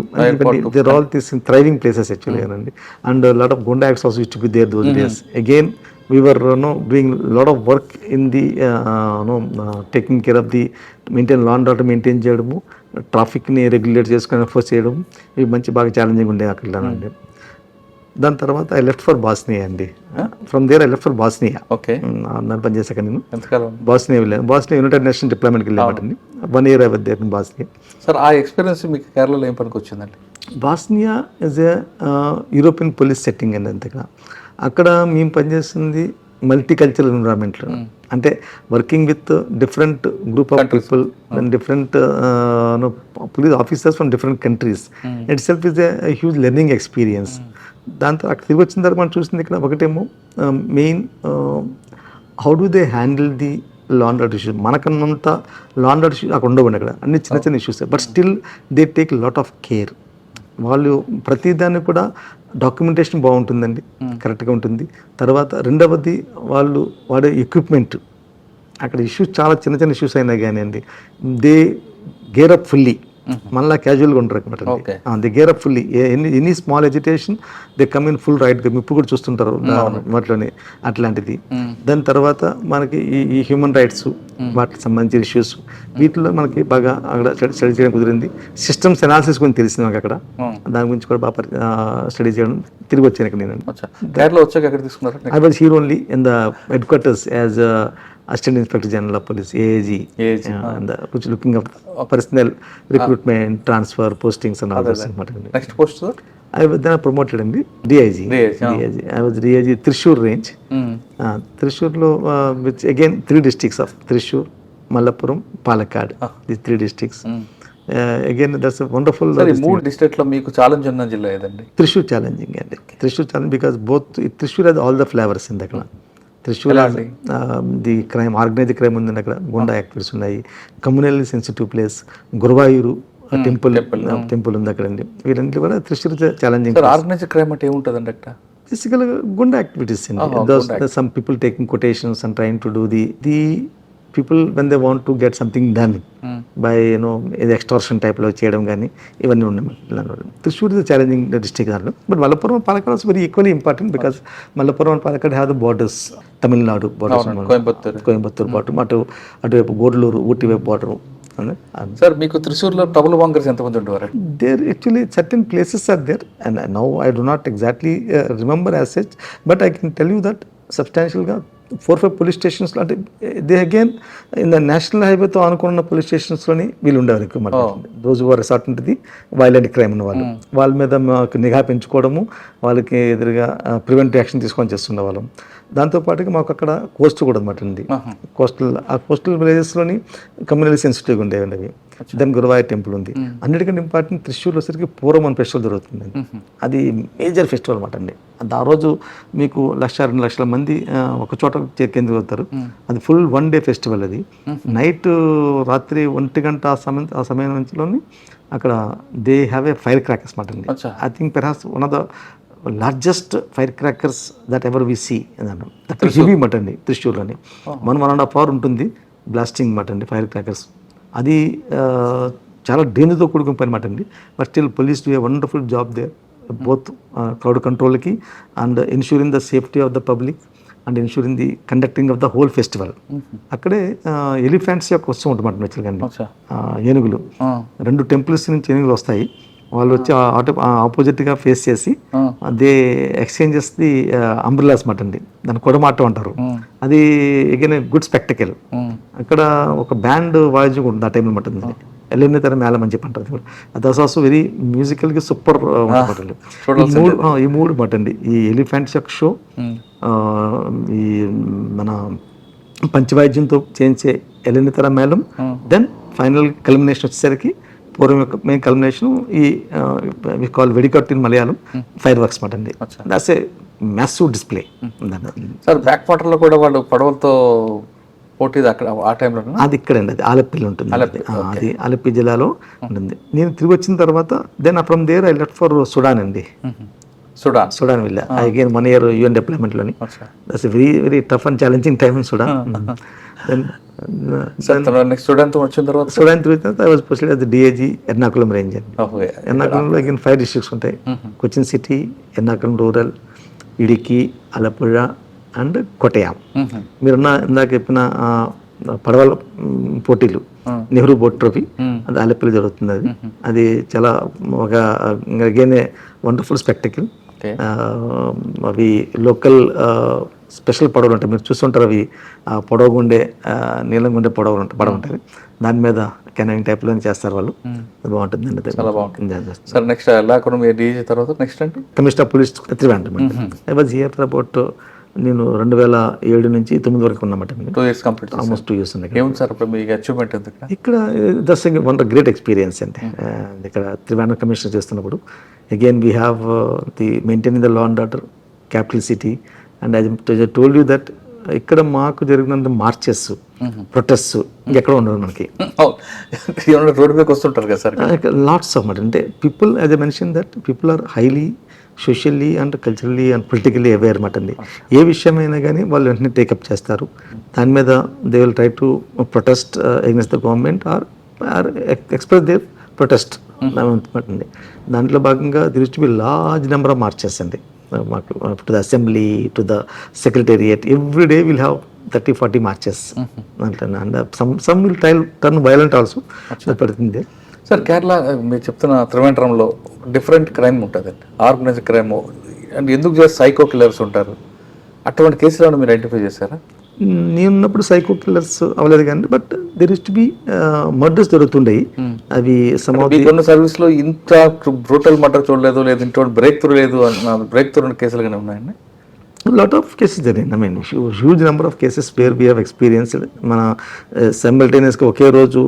there all this thriving places actually అండి. And lot of గుండా acts also used to be there those days. Again we were doing lot of work in the taking care of the maintain law and order maintain చేయడము, ట్రాఫిక్ని regulate చేసుకొని enforce చేయడం, ఇవి మంచి బాగా challenging ఉండే అక్కడండి. దాని తర్వాత ఐ లెఫ్ట్ ఫర్ బాస్నియా అండి. From there I left for Bosnia. నన్ను పనిచేసాక నేను బాస్నియా వెళ్ళాను. బాస్నియా యునైటెడ్ నేషన్ డిప్లాయ్మెంట్కి వెళ్ళామండి. 1 year I was there in Bosnia. Sir ఆ ఎక్స్పీరియన్స్ మీకు కేరళలో ఏం పనికి వచ్చిందండి? Bosnia is a European police setting అండి. అంతగా అక్కడ మేము పనిచేస్తుంది మల్టీకల్చరల్ ఎన్విరాన్మెంట్లో, అంటే working with different group of people and different police officers from different countries. Itself is a huge learning experience. దాంతో అక్కడ తిరిగి వచ్చిన తర్వాత మనం చూసింది ఇక్కడ ఒకటేమో main how do they handle the law and order issues. మనకన్నంత లా అండ్ ఆర్డర్ ఇష్యూస్ అక్కడ ఉండవండి. అక్కడ అన్ని చిన్న చిన్న issues, but still they take lot of care. వాళ్ళు ప్రతిదాన్ని కూడా డాక్యుమెంటేషన్ బాగుంటుందండి, కరెక్ట్గా ఉంటుంది. తర్వాత రెండవది వాళ్ళు వాడే ఎక్విప్మెంట్, అక్కడ ఇష్యూస్ చాలా చిన్న చిన్న ఇష్యూస్ అయినా కానీ అండి దే గేర్ అప్ ఫుల్లీ. మళ్ళీ క్యాజువల్గా ఉంటారు Okay. అనమాట. The gear up fully any small agitation they come in full right. ఇప్పుడు కూడా చూస్తుంటారు వాటిలోని అట్లాంటిది. దాని తర్వాత మనకి ఈ హ్యూమన్ రైట్స్ వాటికి సంబంధించిన ఇష్యూస్ వీటిలో మనకి బాగా అక్కడ స్టడీ చేయడం కుదిరింది. సిస్టమ్స్ అనాలిసిస్ గురించి తెలిసింది నాకు అక్కడ. దాని గురించి కూడా బాగా స్టడీ చేయడం తిరిగి వచ్చాను ఇక్కడ నేను. కేరళ వచ్చాక ఎక్కడ తీసుకున్నారు? I was here only in the headquarters as Assistant Inspector General of Police, AAG, and which looking at personnel recruitment, transfer, postings and all those. Next post sir? I was then promoted in the DIG. I was DIG Thrissur range. Thrissur, which again 3 districts of Thrissur, Malappuram, Palakkad. These 3 districts. Again, that's a wonderful. Sir ఈ 3 district లో మీకు challenge ఉన్న జిల్లా ఏదండి? Thrissur challenging అండి. Thrissur challenge because both Thrissur has all the flavors in the Thrissur has the crime, organized crime ఉంది అక్కడ, గుండా యాక్టివిటీస్ ఉన్నాయి, communally sensitive place, Guruvayur temple ఉంది అక్కడ అండి. వీటన్నిటి కూడా Thrissur challenging. Sir organised crime అంటే ఏముంటుందండి అక్కడ? బేసికల్గా గుండా యాక్టివిటీస్ అండి. Some people taking quotations and trying to do the people when they want to get something done by ఇది ఎక్స్టార్షన్ టైప్లో చేయడం కానీ ఇవన్నీ ఉన్నాయి. Thrissur is a challenging district దాంట్లో. But Malappuram Palakkad also very equally important because Malappuram and Palakkad have the borders, Tamil Nadu borders, Coimbatore border, అటువైపు గోడలూరు, ఊటీ వైపు border. Sir మీకు త్రిశూర్లో ట్రబుల్ వాంగర్స్ ఎంతమంది ఉండేవారు? There actually certain places are there and now I do not exactly remember as such, but I can tell you that సబ్స్టాన్షియల్గా 4-5 police స్టేషన్స్లో, అంటే they again in the national హైవేతో అనుకున్న పోలీస్ స్టేషన్స్లోని వీళ్ళు ఉండేవారు ఎక్కువ మాట. రోజు వారు రిసార్ట్ ఉంటుంది, వైలెంట్ క్రైమ్ ఉన్న వాళ్ళు, వాళ్ళ మీద మాకు నిఘా పెంచుకోవడము, వాళ్ళకి ఎదురుగా ప్రివెంటివ్ యాక్షన్ తీసుకొని చేస్తుండే వాళ్ళం. దాంతోపాటుగా మాకు అక్కడ కోస్ట్ కూడా అనమాట అండి. కోస్టల్ విలేజెస్లోని కమ్యూనల్లీ సెన్సిటివ్గా ఉండేవి అవి. దెన్ గురువాయ టెంపుల్ ఉంది. అన్నిటికంటే ఇంపార్టెంట్ Thrissur వచ్చేసరికి పూర్వం అని ఫెస్టివల్ జరుగుతుంది. అది మేజర్ ఫెస్టివల్ అనమాట అండి. ఆ రోజు మీకు 1-2 లక్షల మంది ఒక చోట కేంద్రీకవుతారు. అది ఫుల్ 1 డే ఫెస్టివల్. అది నైట్ రాత్రి 1 గంట ఆ సమయం నుంచిలోని అక్కడ they have a fire crackers మాట అండి. I think perhaps one of the largest fire crackers that ever we see అన్నమాట. హెవీ మాట అండి Thrissur-లోని 1.5 hour ఉంటుంది బ్లాస్టింగ్ మాట అండి, ఫైర్ క్రాకర్స్. అది చాలా డేంజర్తో కూడుకున్న పని మాట అండి. But still police do a wonderful job there, both crowd కంట్రోల్కి and ensuring the safety of the public and ensuring the conducting of the whole festival. అక్కడే ఎలిఫెంట్స్ యొక్క వస్తూ ఉంటుంది మెచ్చల్ కానీ, ఏనుగులు 2 టెంపుల్స్ నుంచి ఏనుగులు వస్తాయి. వాళ్ళు వచ్చి ఆపోజిట్గా ఫేస్ చేసి దే ఎక్స్చేంజెస్ ది అంబ్రిలాస్ మాట అండి, దాన్ని కొడమాటం అంటారు. అది అగైన్ గుడ్ స్పెక్టికల్. అక్కడ ఒక బ్యాండ్ వాయిద్యం ఉంటుంది ఆ టైంలో మాట ఉంది, ఎల్లెన్ని తర మేళం అని చెప్పి అంటారు. దట్స్ ఆల్సో వెరీ మ్యూజికల్గా సూపర్ ఉంటుంది. ఈ 3 మాట అండి, ఈ ఎలిఫెంట్స్ యొక్క షో, ఈ మన పంచవాద్యంతో చేయించే ఎల్లెన్ని తర మేళం, దెన్ ఫైనల్ కల్మినేషన్ వచ్చేసరికి పూర్వం యొక్క మెయిన్ కల్మినేషన్ ఈ we call vedikettu in Malayalam fireworks మాట అండి. That's a massive display. Sir బ్యాక్ వాటర్లో కూడా వాళ్ళు పడవలతో పోటీ అక్కడ ఆ టైంలో? అది ఇక్కడండి, అది ఆలప్పిలో ఉంటుంది. అది ఆలప్పి జిల్లాలో ఉంటుంది. నేను తిరిగి వచ్చిన తర్వాత then from there I left for Sudan అండి. సుడాన్ వెళ్ళా అగైన్ 1 year UN డిప్లాయ్మెంట్లోని. That's very very tough and challenging time in Sudan. Then next Sudan వచ్చిన తర్వాత I was posted as the DIG Ernakulam range అండి. ఎర్నాకుళంలో అగైన్ 5 districts ఉంటాయి. Cochin city, Ernakulam rural, ఇడికి, Alappuzha and కొట్టయాం. మీరున్న ఇందాక చెప్పిన పడవల పోటీలు, నెహ్రూ బోట్ ట్రోఫీ, అది ఆలప్పలో జరుగుతుంది. అది చాలా ఒక అగైన్ వండర్ఫుల్ స్పెక్టికల్. అవి లోకల్ స్పెషల్ పడవలు ఉంటాయి, మీరు చూస్తుంటారు. అవి పొడవుగుండే నీలంగుండే పడవ ఉంటుంది, దాని మీద కెనాయింగ్ టైప్లో చేస్తారు వాళ్ళు. బాగుంటుంది అండి, చాలా బాగుంటుంది. సార్ నెక్స్ట్ DIG తర్వాత నెక్స్ట్ అంటే commissioner police Trivandrum. I was here for about, నేను 2007 నుంచి 2009 వరకు ఉన్నమాట. 2 years కంప్లీట్, ఆల్మోస్ట్ 2 years ఉన్నాయి. ఏముంది సార్ ఇప్పుడు మీకు అచీవ్మెంట్ ఇక్కడ? దట్స్ వన్ గ్రేట్ ఎక్స్పీరియన్స్ అండి. ఇక్కడ త్రివేంద్రం కమిషనర్ చేస్తున్నప్పుడు again we have the maintaining the law and order, capital city. And I told you that ఇక్కడ మాకు జరిగినంత మార్చెస్, ప్రొటెస్ట్ ఇంకెక్కడ ఉండదు మనకి. రోడ్ మీద వస్తుంటారు కదా సార్, లాట్స్ ఆఫ్ మాట. అంటే people, as I mention that people are highly socially and culturally and politically aware మాట అండి. ఏ విషయమైనా కానీ వాళ్ళు వెంటనే టేకప్ చేస్తారు. దాని మీద they will try to protest against the government or express their protest అండి. దాంట్లో భాగంగా there to be large number of marches అండి మాకు to the assembly, to the secretariat, every day will have 30-40 marches. And some will turn violent also పడుతుంది. Sir Kerala మీరు చెప్తున్న త్రివేంద్రంలో different crime ఉంటుంది, ఆర్గనైజ్డ్ క్రైమ్ అండ్ ఎందుకు చేస్తే సైకో కిల్లర్స్ ఉంటారు, అటువంటి కేసులను మీరు ఐడెంటిఫై చేశారా? నేను ఉన్నప్పుడు సైకో కిల్లర్స్ అవ్వలేదు కానీ but there is to be murders జరుగుతుండేవి. అవి కొన్ని సర్వీస్ లో ఇంత బ్రూటల్ మర్డర్ చూడలేదు, లేదు ఇంట్లో బ్రేక్ త్రూ లేదు, బ్రేక్ త్రూ కేసులు కానీ ఉన్నాయండి. లాట్ ఆఫ్ కేసెస్ జరిగింది. I mean huge number of cases where we have experienced. మన సైమల్టేనియస్గా ఒకే రోజు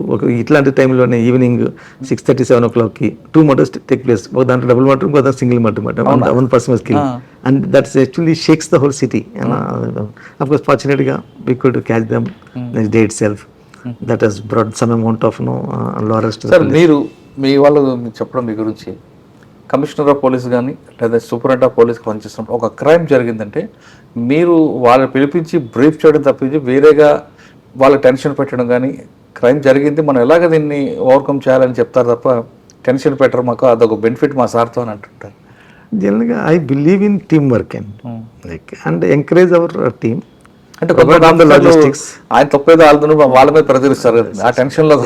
ఇట్లాంటి టైంలోనే ఈవినింగ్ 6:30-7 o'clockకి 2 murders టేక్ ప్లేస్. ఒక దాంట్లో డబుల్ మర్డర్, ఇంకో దాంట్లో సింగిల్ మర్డర్ మాట. One person was killed and that's actually shakes the whole city. Of course ఫార్చునేట్గా we could catch them next day it self. That has brought some amount of law arrest. Sir మీరు మీ వాళ్ళు చెప్పడం మీ గురించి commissioner of police కానీ లేదా superintendent of పోలీస్కి పనిచేస్తున్నప్పుడు ఒక క్రైమ్ జరిగిందంటే మీరు వాళ్ళని పిలిపించి బ్రీఫ్ చేయడం తప్పించి వేరేగా వాళ్ళ టెన్షన్ పెట్టడం కానీ, క్రైమ్ జరిగింది మనం ఎలాగ దీన్ని ఓవర్కమ్ చేయాలని చెప్తారు తప్ప టెన్షన్ పెట్టరు, మాకు అదొక బెనిఫిట్ మా సార్తో అని అంటుంటారు. జనరల్గా I believe in team work and encourage our team. అంటే లాజిస్టిక్స్ ఆయన తప్పేదో వాళ్ళ మీద ప్రచురిస్తారు కదా, ఆ టెన్షన్లో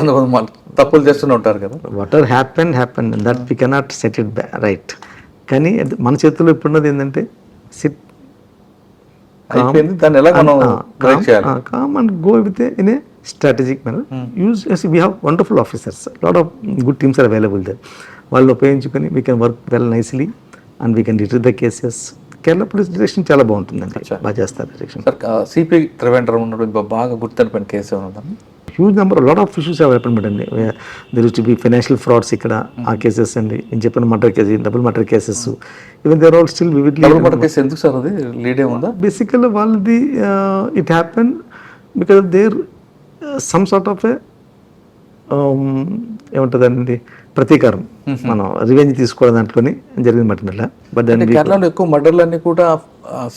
తప్పులు చేస్తూనే ఉంటారు కదా. What ever happen that we cannot set it right. కానీ మన చేతుల్లో ఇప్పుడున్నది ఏంటంటే సిట్ అయిపోయింది, దాన్ని ఎలా మనం బ్రేక్ చేయాలి. Calm and go with in a strategic manner. Use we have wonderful officers, lot of good teams are available there. వాళ్ళని ఉపయోగించుకొని we can work well nicely and we can retrieve the cases. Kerala police direction చాలా బాగుంటుందండి, బాగా చేస్తారు direction. Sir CP Trivandrum ఉన్నప్పుడు బాగా గుర్తుపడిన case ఏమన్నా? Huge number lot of issues happen అండి. There use to be financial frauds ఇక్కడ, ఆ కేసెస్ అండి. నేను చెప్పిన murder case, double murder cases, even there all still vividly. Double murder case ఎందుకు సార్ అది లీడ్ ఏముందా? బేసికల్లీ వాళ్ళది it happen because there some sort of a ఏముంటుందండి ప్రతీకారం, మనం రివెంజ్ తీసుకోవడం దాంట్లోనే జరిగిన మటనల్లా. బట్ దాని కేరళలో ఎక్కువ మర్డర్లు అన్ని కూడా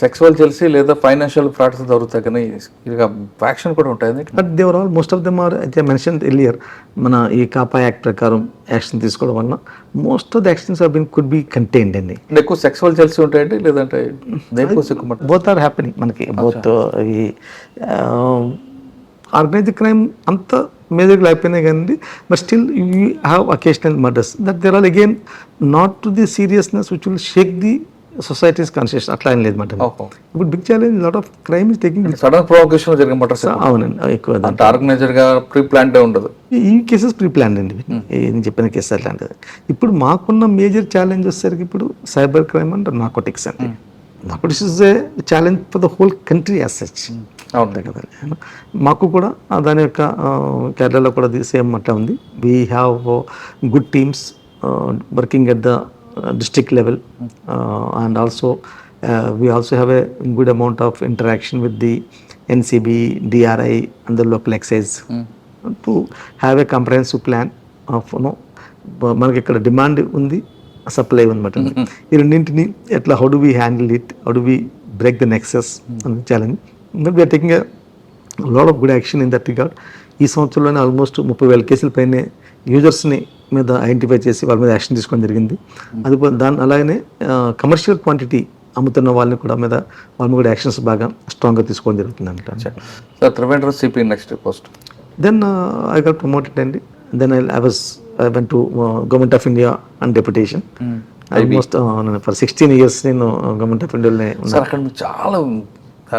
సెక్సువల్ తెలిసి లేదా ఫైనాన్షియల్ ఫ్రాడ్స్ జరుగుతాయి, కానీ ఫ్యాక్షన్ కూడా ఉంటాయి. But they're all most of them are అయితే మెన్షన్ ఎర్లియర్. మన ఈ కాపా యాక్ట్ ప్రకారం యాక్షన్ తీసుకోవడం వల్ల most of the actions are been could be contained అండి. ఎక్కువ సెక్సువల్ తెలిసి ఉంటాయండి లేదంటే బోత్ ఆర్ హ్యాపెనింగ్ మనకి. బోత్ ఈ ఆర్గనైజ్డ్ క్రైమ్ అంత మేజర్గా అయిపోయినాయి కానీ but still you have occasional murders that there all again not to the seriousness which will shake the society's conscious. అట్లా ఏం లేదు మాట. ఇప్పుడు big challenge lot of crime is taking sudden provocation జరిగిన మర్డర్స్. అవునండి, ఎక్కువ ఆర్గనైజర్ గా pre planned ఉండదు. ఈ కేసెస్ ప్రీ ప్లాన్డ్ అండి, నేను చెప్పిన కేసెస్ అట్లాంటిది. ఇప్పుడు మాకున్న మేజర్ ఛాలెంజ్ వచ్చేసరికి ఇప్పుడు సైబర్ క్రైమ్ అండ్ నార్కోటిక్స్ అండి. Narcotics is a challenge for the whole country as such. అవును కదా, మాకు కూడా దాని యొక్క కేరళలో కూడా సేమ్ అట్లా ఉంది. We have good teams working at the district level and also we also have a good amount of interaction with the NCB, DRI and the local excise to have a comprehensive plan of మనకి ఇక్కడ demand ఉంది, supply ఉందన్నమాట. ఈ రెండింటిని ఎట్లా how do we handle it, how do we break the nexus అనే challenge. We're taking lot of good action in that regard. ఈ సంవత్సరంలోనే ఆల్మోస్ట్ 30,000 కేసుల పైనే యూజర్స్ని మీద ఐడెంటిఫై చేసి వాళ్ళ మీద యాక్షన్ తీసుకోవడం జరిగింది. అది దాని అలాగనే కమర్షియల్ క్వాంటిటీ అమ్ముతున్న వాళ్ళని కూడా మీద వాళ్ళ కూడా యాక్షన్స్ బాగా స్ట్రాంగ్గా తీసుకోవడం జరుగుతుంది అంట. Sir Trivandrum CP next post. Then I got promoted అండి. Then I went to government of India and deputation. Almost for 16 years నేను గవర్నమెంట్ ఆఫ్ ఇండియాలోనే ఉన్నాను. అక్కడ చాలా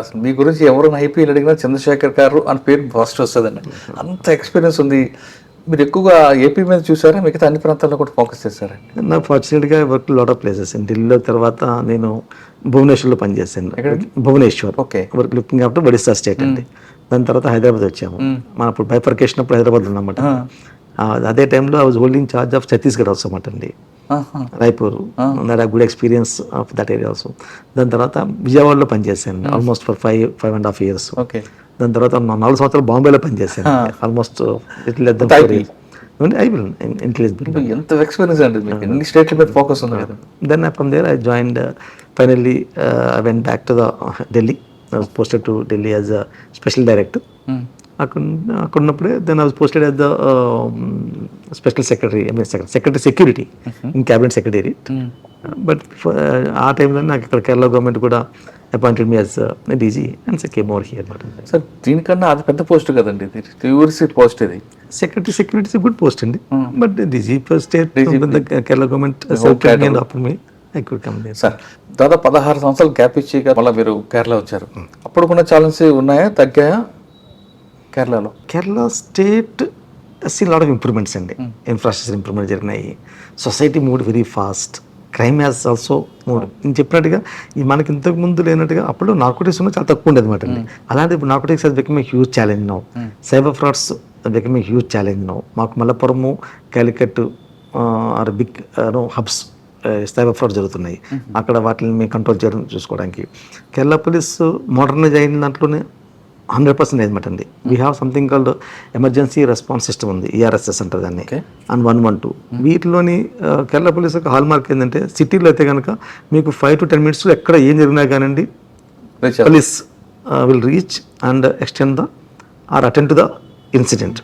అసలు మీ గురించి ఎవరైనా ఐపీఎల్ అడిగినా చంద్రశేఖర్ గారు అని పేరు ఫస్ట్ వస్తుందండి, అంత ఎక్స్పీరియన్స్ ఉంది. మీరు ఎక్కువగా ఏపీ మీద చూసారా, మిగతా అన్ని ప్రాంతాల్లో కూడా ఫోకస్ చేశారా? నాకు ఫార్చునేట్గా వర్క్ లాట్ ఆఫ్ ప్లేసెస్ అండి. ఢిల్లీలో తర్వాత నేను భువనేశ్వర్లో పనిచేశాను. Bhubaneswar okay, work looking after Odisha state అండి. దాని తర్వాత హైదరాబాద్ వచ్చాము. మనం అప్పుడు బైఫర్కేషన్ అప్పుడు హైదరాబాద్ ఉన్నమాట. అదే టైంలో I was holding charge of Chhattisgarh also అన్నమాట అండి, Raipur. That good experience of that area also. దాని తర్వాత విజయవాడలో పనిచేశాను ఆల్మోస్ట్ ఫర్ 5.5 years. ఓకే. దాని తర్వాత 4 సంవత్సరాలు బాంబేలో పనిచేశాను ఆల్మోస్ట్. ఎంత ఎక్స్పీరియన్స్ అండి మీకు, ఎన్ని స్టేట్ల మీద ఫోకస్ ఉంది కదా. Then from there I joined finally I went back to the Delhi. I was posted to Delhi as a special director అక్కడ ఉన్నప్పుడే then I was posted as the special secretary secretary security in cabinet secretary. But ఆ టైంలో నాకు ఇక్కడ Kerala government కూడా appointed me as DG and came over here అనమాట. Sir దీనికన్నా అది పెద్ద పోస్ట్ కదండి, ఇది యూనివర్సిటీ పోస్ట్ ఇది. Secretary security is good post అండి, but DG state Kerala government I could come there. Sir దాదాపు 16 సంవత్సరాలు గ్యాప్ ఇచ్చి మళ్ళీ మీరు కేరళ వచ్చారు. అప్పుడు కూడా ఛాలెంజ్ ఉన్నాయా, తగ్గాయా కేరళలో? Kerala state see lot of improvements అండి, ఇన్ఫ్రాస్ట్రక్చర్ ఇంప్రూవ్మెంట్ జరిగినాయి, society move very fast, crime has also move. నేను చెప్పినట్టుగా ఈ మనకి ఇంతకు ముందు లేనట్టుగా అప్పుడు నార్కోటిక్స్ ఉన్న చాలా తక్కువ ఉండేది అనమాట అండి. అలాంటి ఇప్పుడు narcotics has become a huge challenge now, cyber frauds become a huge challenge now. మాకు Malappuram, Calicut are big hubs cyber fraud జరుగుతున్నాయి, అక్కడ వాటిని మేము కంట్రోల్ చేయడం చూసుకోవడానికి కేరళ పోలీస్ మోడర్నైజ్ అయిన దాంట్లోనే 100% అనమాట అండి. We have something called emergency response system ఉంది, ERSS అంటారు దాన్ని, అండ్ 112. వీటిలోని కేరళ పోలీస్ యొక్క హాల్ మార్క్ ఏంటంటే సిటీలో అయితే కనుక మీకు 5 to 10 minutes ఎక్కడ ఏం జరిగినా కానివ్వండి police will reach and extend the or attend to the incident.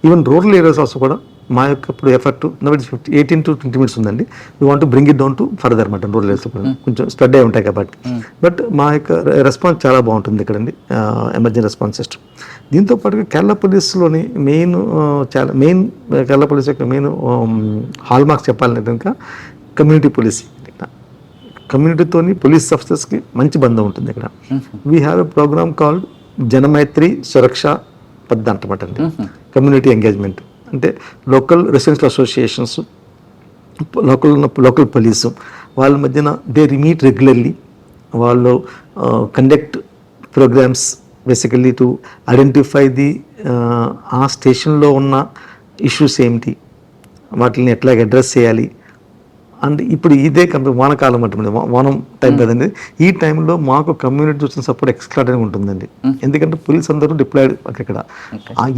Even rural areas also కూడా మా యొక్క ఇప్పుడు ఎఫర్ట్ 18 to 20 minutes ఉందండి. We want to bring it down to further అనమాట. రూరల్ ఏరియాస్ కొంచెం స్ప్రెడ్ అయి ఉంటాయి కాబట్టి, బట్ మా యొక్క రెస్పాన్స్ చాలా బాగుంటుంది ఇక్కడండి, ఎమర్జెన్సీ రెస్పాన్స్ సిస్టమ్. దీంతో పాటుగా కేరళ పోలీస్లోని మెయిన్ కేరళ పోలీస్ యొక్క మెయిన్ హాల్ మార్క్స్ చెప్పాలంటే కనుక కమ్యూనిటీ పోలీసింగ్. కమ్యూనిటీతోని పోలీస్ ఆఫీసర్స్కి మంచి బంధం ఉంటుంది ఇక్కడ. We have a programme called Janamaithri Suraksha పద్ధతి అంటమాట అండి. కమ్యూనిటీ ఎంగేజ్మెంట్ అంటే local residential associations, local police వాళ్ళ మధ్యన దే మీట్ రెగ్యులర్లీ. వాళ్ళు conduct programmes basically to identify the ఆ స్టేషన్లో ఉన్న ఇష్యూస్ ఏమిటి, వాటిని ఎట్లాగ అడ్రస్ చేయాలి. అండ్ ఇప్పుడు ఇదే వానకాలం అంటే వానం టైం కదండి, ఈ టైంలో మాకు కమ్యూనిటీ చూసిన సపోర్ట్ ఎక్స్ట్రాడనరీ ఉంటుందండి. ఎందుకంటే పోలీస్ అందరూ డిప్లాయిడ్ అక్కడ.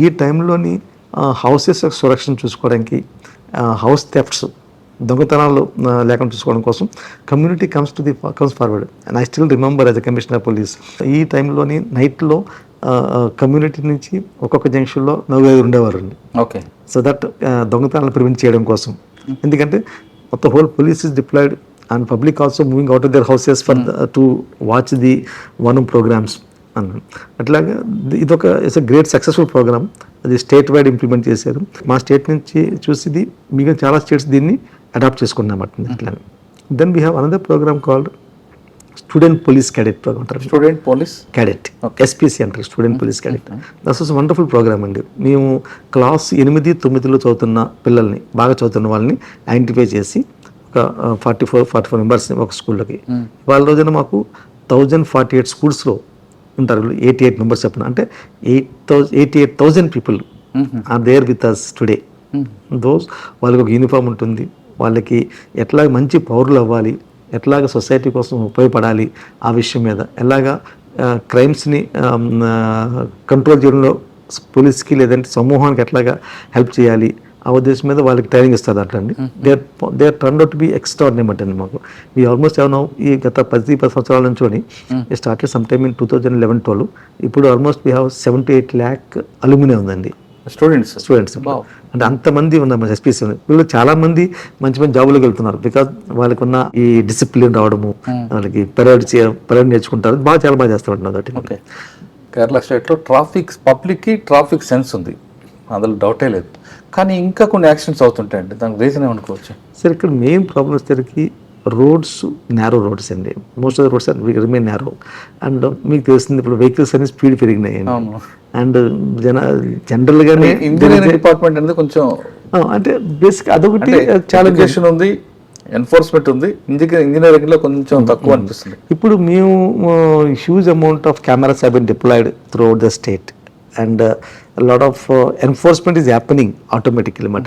ఈ టైంలోని హౌసెస్ సురక్షణ చూసుకోవడానికి, హౌస్ థెఫ్ట్స్ దొంగతనాలు లేకుండా చూసుకోవడం కోసం community comes forward. And I still remember as a commissioner police ఈ టైంలోని నైట్లో కమ్యూనిటీ నుంచి ఒక్కొక్క జంక్షన్లో 4-5 ఉండేవారు అండి. ఓకే, సో దట్ దొంగతనాలను ప్రివెంట్ చేయడం కోసం. ఎందుకంటే మొత్తం whole police is deployed and public also moving out of their houses for to watch the Onam programmes అన్నాను. అట్లాగా ఇదొక it's a great successful programme. అది స్టేట్ వైడ్ ఇంప్లిమెంట్ చేశారు. మా స్టేట్ నుంచి చూసి మిగతా చాలా స్టేట్స్ దీన్ని అడాప్ట్ చేసుకున్నమాట. అట్లా then we have another programme called student police cadet programme అంటారు. స్టూడెంట్ పోలీస్ క్యాడెట్, SPC అంటారు, student police cadet. That's was wonderful programme అండి. మేము క్లాస్ 8-9లో చదువుతున్న పిల్లల్ని, బాగా చదువుతున్న వాళ్ళని ఐడెంటిఫై చేసి ఒక 44 మెంబర్స్ ఒక స్కూల్లోకి. వాళ్ళ రోజున మాకు 1048 స్కూల్స్లో ఉంటారు, 88 మెంబర్స్ చెప్పిన అంటే 88,000 people are there with us today. Those వాళ్ళకి ఒక యూనిఫామ్ ఉంటుంది, వాళ్ళకి ఎట్లాగ మంచి పౌరులు అవ్వాలి, ఎట్లాగ సొసైటీ కోసం ఉపయోగపడాలి, ఆ విషయం మీద ఎలాగా క్రైమ్స్ని కంట్రోల్ చేయడంలో పోలీస్కి లేదంటే సమూహానికి ఎట్లాగా హెల్ప్ చేయాలి, ఆ ఉద్దేశం మీద వాళ్ళకి ట్రైనింగ్ ఇస్తారు అట్లా అండి. They are turn out to be extraordinary అండి. మాకు వీ ఆల్మోస్ట్ హ్యావ్ నౌ ఈ గత 10 సంవత్సరాల నుంచి స్టార్టెడ్ సమ్ టైమ్ ఇన్ 2011-12. ఇప్పుడు almost we have 7 to 8 lakh aluminium ఉందండి, స్టూడెంట్స్. అంటే అంతమంది ఉన్నారు SPC. వీళ్ళు చాలా మంది మంచి మంచి వెళ్తున్నారు బికాజ్ వాళ్ళకి ఉన్న ఈ డిసిప్లిన్ రావడము, వాళ్ళకి పరేడ్ నేర్చుకుంటారు, చాలా బాగా చేస్తూ ఉంటున్నారు. ఓకే, కేరళ స్టేట్లో పబ్లిక్కి ట్రాఫిక్ సెన్స్ ఉంది, అందులో డౌటే లేదు. కానీ ఇంకా కొన్ని యాక్సిడెంట్స్ అవుతుంటాయండి, దానికి రీజన్ ఏమనుకోవచ్చు? సార్ ఇక్కడ మెయిన్ ప్రాబ్లమ్ వచ్చేసరికి రోడ్స్, నేరో రోడ్స్ అండి. Most of the roads are remain narrow. And మీకు తెలిసింది ఇప్పుడు వెహికల్స్ అన్ని స్పీడ్ పెరిగినాయి. అండ్ జనరల్గానే ఇంజనీరింగ్ డిపార్ట్మెంట్ అనేది కొంచెం అంటే బేసిక్ అదొకటి ఛాలెంజెస్ ఉంది, ఎన్ఫోర్స్మెంట్ ఉంది, ఇంజనీరింగ్ లో కొంచెం తక్కువ అనిపిస్తుంది. ఇప్పుడు మేము huge amount of cameras have been deployed throughout the state and lot of enforcement is happening automatically మాట.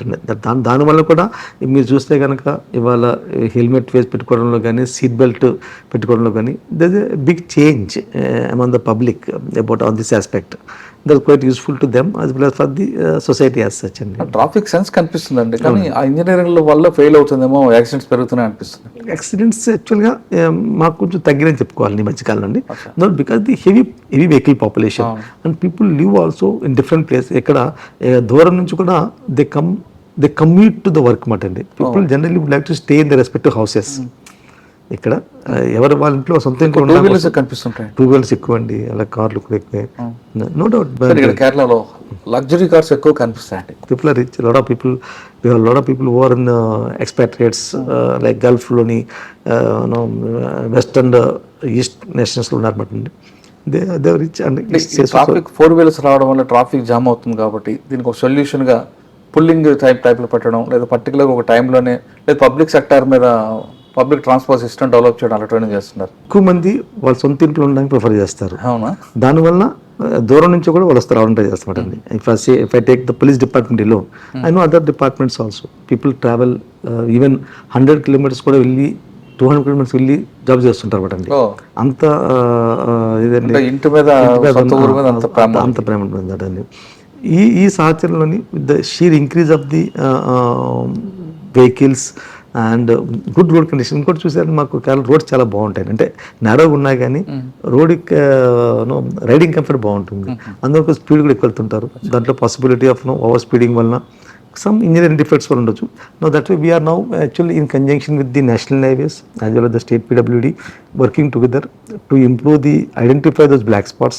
దానివల్ల కూడా మీరు చూస్తే కనుక ఇవాళ హెల్మెట్ వేసి పెట్టుకోవడంలో కానీ, సీట్ బెల్ట్ పెట్టుకోవడంలో కానీ there is a big change among the public about on this aspect. That quite useful to them as well as for the society as such అండి. ట్రాఫిక్ సెన్స్ కనిపిస్తుందండి, కానీ ఆ ఇంజనీరింగ్ వల్ల fail అవుతుందేమో, accidents పెరుగుతున్నాయి అనిపిస్తుంది. యాక్సిడెంట్స్ యాక్చువల్గా మాకు కొంచెం తగ్గినని చెప్పుకోవాలి ఈ మధ్యకాలం అండి. Not because the heavy vehicle population and people live also in different place. ఇక్కడ దూరం నుంచి కూడా they commute to the work మాట అండి. People generally would like to stay in the respective houses. ఇక్కడ ఎవరు వాళ్ళ ఇంట్లో సొంత ఇంట్లో కనిపిస్తుంటాయి, టూ వీలర్స్ ఎక్కువ అండి, అలా కార్లు కూడా ఎక్కువే. నో డౌట్ ఇక్కడ కేరళలో లగ్జరీ కార్స్ ఎక్కువ కనిపిస్తాయండి. People are rich, lot of people who are in expatriates like గల్ఫ్లోని వెస్ట్ అండ్ ఈస్ట్ నేషన్స్లో ఉన్నారన్నమాట అండి. They rich and traffic 4 wheelers రావడం వల్ల ట్రాఫిక్ జామ్ అవుతుంది కాబట్టి దీనికి ఒక సొల్యూషన్గా పుల్లింగ్ టైప్లో పెట్టడం, లేదా పర్టికులర్గా ఒక టైంలోనే, లేదా పబ్లిక్ సెక్టార్ మీద పబ్లిక్ ట్రాన్స్పోర్ట్ సిస్టమ్ డెవలప్ చేయడం అలా చేస్తున్నారు. ఎక్కువ మంది వాళ్ళ సొంత ఇంట్లో ఉండడానికి ప్రిఫర్ చేస్తారు. అవునా? దానివల్ల దూరం నుంచి కూడా వాళ్ళు వస్తారు, రావడం ట్రై చేస్తారండి. If I take the police department లో, I know other departments also people travel even 100 kilometres కూడా వెళ్ళి 200 కిలోమీటర్స్ వెళ్ళి జాబ్ చేస్తుంటారు అండి. అంత ఇదండి, ఇంటి మీద అంత ప్రేమ ఉంటుందండి. ఈ సహచరంలోని with the sheer increase of the vehicles and good road condition. ఇంకోటి చూసారంటే మాకు రోడ్స్ చాలా బాగుంటాయి, అంటే నేరోగా ఉన్నాయి కానీ రోడ్ రైడింగ్ కంఫర్ట్ బాగుంటుంది. అందులో స్పీడ్ కూడా ఎక్కువ వెళ్తుంటారు. దాంట్లో పాసిబిలిటీ ఆఫ్ ఓవర్ స్పీడింగ్ వలన some engineering defects వల్ల ఉండొచ్చు. Now that way we are now actually in conjunction with the national highways as well as the state PWD working together to improve identify those black spots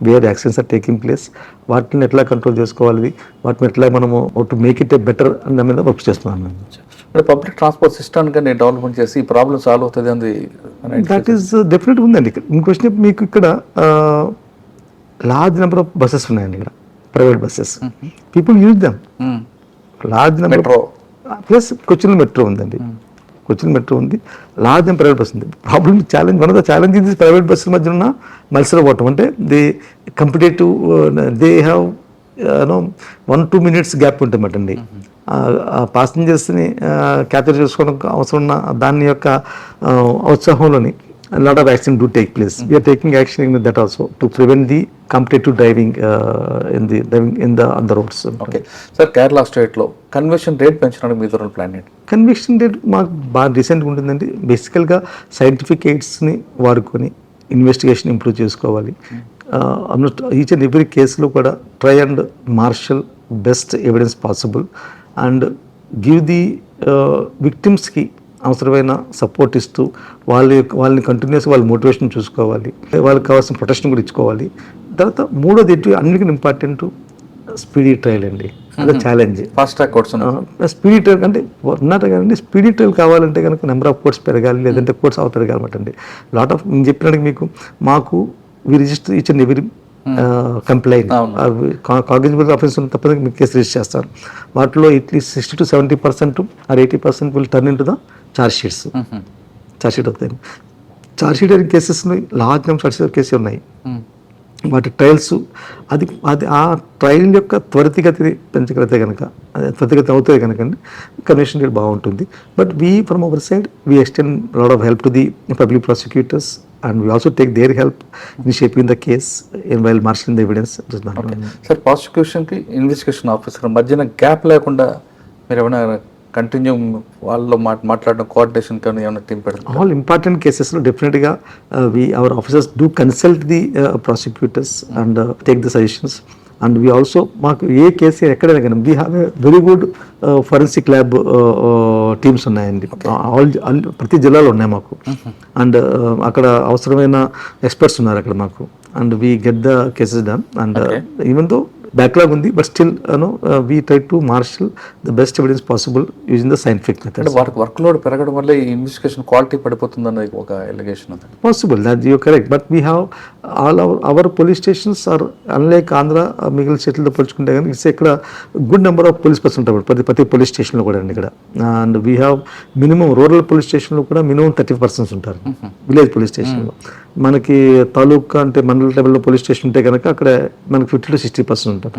where accidents are taking place. వాటిని ఎట్లా control చేసుకోవాలి, వాటిని ఎట్లా మనము to make it better అన్న మీద work చేస్తున్నాను. Public transport system కానీ డెవలప్మెంట్ చేసి ఈ ప్రాబ్లమ్ సాల్వ్ అవుతుంది అని దట్ ఈస్ డెఫినెట్ ఉందండి. ఇంకొచ్చిన మీకు ఇక్కడ లార్జ్ నెంబర్ ఆఫ్ బస్సెస్ ఉన్నాయండి, ఇక్కడ private buses. People use them large number. Plus Cochin metro ఉందండి, కొచ్చిన్ మెట్రో ఉంది, లార్జ్ నెంబర్ ప్రైవేట్ బస్ ఉంది. Problem challenge, one of the challenge ఇది ప్రైవేట్ బస్సుల మధ్య ఉన్న మత్సరపోవటం. అంటే they competitive, they have 1-2 minutes gap ఉంటుందటండి. పాసెంజర్స్ని క్యాప్చర్ చేసుకోవడం అవసరం ఉన్న దాని యొక్క ఉత్సాహంలోని a lot of accidents do take place. We are taking action in that also to prevent the competitive driving on the roads. Okay. Sir, Kerala state లో conversion rate పెంచడానికి మీ ద్వారా ప్లాన్ ఏంటి? కన్వర్షన్ రేట్ మాకు బాగా రీసెంట్గా ఉంటుందండి. బేసికల్గా scientific ఎయిడ్స్ని వాడుకొని ఇన్వెస్టిగేషన్ ఇంప్రూవ్ చేసుకోవాలి. ఈచ్ అండ్ ఎవ్రీ కేసులో కూడా try and marshal best evidence possible and give the విక్టిమ్స్కి అవసరమైన సపోర్ట్ ఇస్తూ వాళ్ళని కంటిన్యూస్గా వాళ్ళ మోటివేషన్ చూసుకోవాలి, వాళ్ళకి కావాల్సిన ప్రొటెక్షన్ కూడా ఇచ్చుకోవాలి. తర్వాత మూడోది అన్నిటికీ ఇంపార్టెంట్ స్పీడీ ట్రయల్ అండి. అదే challenge. Fast track courts, speedy trial అంటే ఉన్నట్టు కానీ స్పీడీ ట్రయల్ కావాలంటే కనుక నెంబర్ ఆఫ్ కోర్ట్స్ పెరగాలి, లేదంటే కోర్ట్స్ అవ పెరగాలన్నమాట అండి. లాట్ ఆఫ్ నేను చెప్పినట్టు మాకు we register each and every complaint cognizable offence తప్పని మీకు కేసు రిజిస్టర్ చేస్తారు. వాటిలో at least 60 to 70% or 80% will turn into the charge sheet అవుతాయి. ఛార్జ్ షీట్ అయిన కేసెస్ని large number charge sheet cases ఉన్నాయి. వాటి ట్రయల్స్ అది ఆ ట్రయల్ యొక్క త్వరితగతి పెంచగలిగితే కనుక, త్వరితగతి అవుతుంది కనుక కన్వర్షన్ రేట్ బాగుంటుంది. But we from our side we extend lot of help to the public prosecutors and we also take their help in shaping the case while marshalling the evidence. Sir, ప్రాసిక్యూషన్కి investigation officer మధ్యన gap లేకుండా మీరు ఏమైనా continue వాళ్ళలో మాట్లాడడం, coordination కానీ ఏమైనా team పెడతారు? ఆల్ ఇంపార్టెంట్ కేసెస్లో డెఫినెట్గా our officers do consult the prosecutors and take the suggestions. And we also మాకు ఏ కేసు ఎక్కడైనా కానీ we have a very good forensic lab teams ఉన్నాయండి. ప్రతి జిల్లాలో ఉన్నాయి మాకు. అండ్ అక్కడ అవసరమైన ఎక్స్పర్ట్స్ ఉన్నారు అక్కడ మాకు. And we get the cases done. And even though backlog ఉంది, but still we try to marshal the best evidence possible using the scientific method. వారికి వర్క్ లోడ్ పెరగడం వల్ల ఈ ఇన్వెస్టిగేషన్ క్వాలిటీ పడిపోతుందని ఒక ఎలిగేషన్ ఉంది. Possible, that you correct. But we have all our police stations are unlike Andhra మిగిలిన స్టేట్లతో పోల్చుకుంటే కానీ ఇట్స్ ఇక్కడ good number of police person ఉంటారు ప్రతి పోలీస్ స్టేషన్లో కూడా అండి ఇక్కడ. And we have minimum rural police స్టేషన్లో కూడా మినిమం 30 persons ఉంటారు, విలేజ్ పోలీస్ స్టేషన్లో. మనకి తాలూకా అంటే మండల లెవెల్లో పోలీస్ స్టేషన్ ఉంటే కనుక అక్కడ మనకి 50 to 60% ఉంటారు.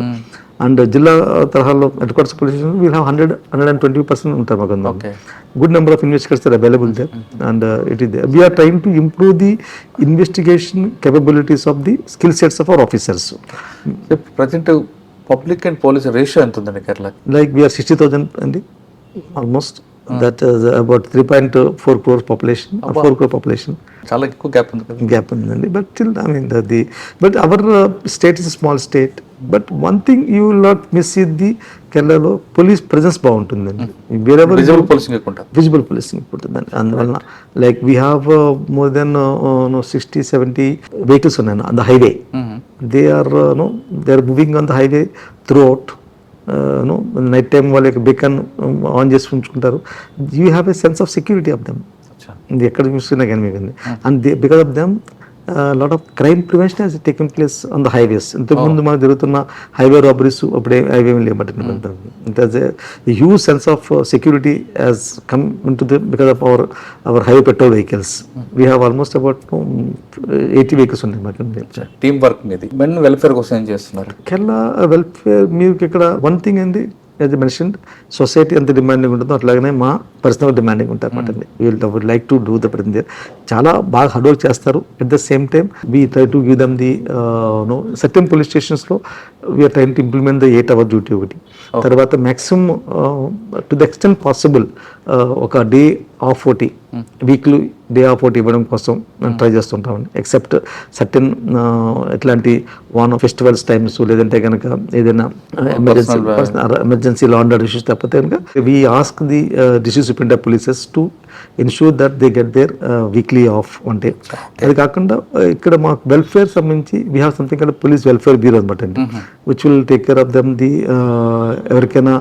అండ్ జిల్లా తరహాలో headquarters police station will have 120% ఉంటారు మాకు. Okay. Good number of investigators are available there and it is there. We are trying to improve the investigation capabilities of the skill sets of our officers. Present public and police ratio ఎంత ఉందండి Kerala? Like we are 60,000 అండి almost. That is about 3.4 crore population, 4 crore population. చాలా ఎక్కువ gap ఉంది కదా. Gap ఉందండి. But still I mean but our state is small state. But one thing you will not miss it the కేరళలో police presence బాగుంటుందండి. Visible policing ఎక్కువ ఉంటుంది. Visible policing ఉంటుందండి. అందువలన like we have more than 60-70 vehicles ఉన్నాయి on the highway. They are moving on the highway throughout. Night time వాళ్ళ యొక్క beacon on చేసి ఉంచుకుంటారు. You have a sense of security of them. ఇది ఎక్కడ చూస్తున్నా కానీ మీకు. And because of them lot of crime prevention has taken place on the highways. ఇంతకుముందు మనకు జరుగుతున్న హైవే రాబరీస్ అప్పుడే హైవే లేబట్టి huge sense of security has come into the because of our highway patrol vehicles. We have almost about 80 vehicles ఉన్నాయి మాకు. Team work మీద men welfare కోసం ఏం చేస్తున్నారు? కేరళ వెల్ఫేర్ మీకు ఇక్కడ వన్ థింగ్ అండి, యాజ్ మెన్షన్ సొసైటీ ఎంత డిమాండింగ్ ఉంటుందో అట్లాగనే మా పర్సనల్ డిమాండింగ్ ఉంటుంది అనమాట అండి. Would like to do the ప్రతి చాలా బాగా హార్డ్ వర్క్ చేస్తారు. At the same time we try to give them the certain police స్టేషన్స్లో we're trying to implement the 8 hour duty ఒకటి. తర్వాత maximum to the extent possible ఒక day off ఒకటి weekly day off ఒకటి ఇవ్వడం కోసం మేము ట్రై చేస్తుంటామండి. ఎక్సెప్ట్ సర్టెన్ ఎట్లాంటి ఫెస్టివల్స్ టైమ్స్ లేదంటే కనుక ఏదైనా emergency law and order issues తప్పితే కనుక we ask the district superintendent of polices to ensure that they get their weekly off one day. అది కాకుండా ఇక్కడ మాకు వెల్ఫేర్ సంబంధించి వీ హ్యావ్ సంథింగ్ అంటే పోలీస్ వెల్ఫేర్ బ్యూరో అనమాట అండి, which will take care of them the ఎవరికైనా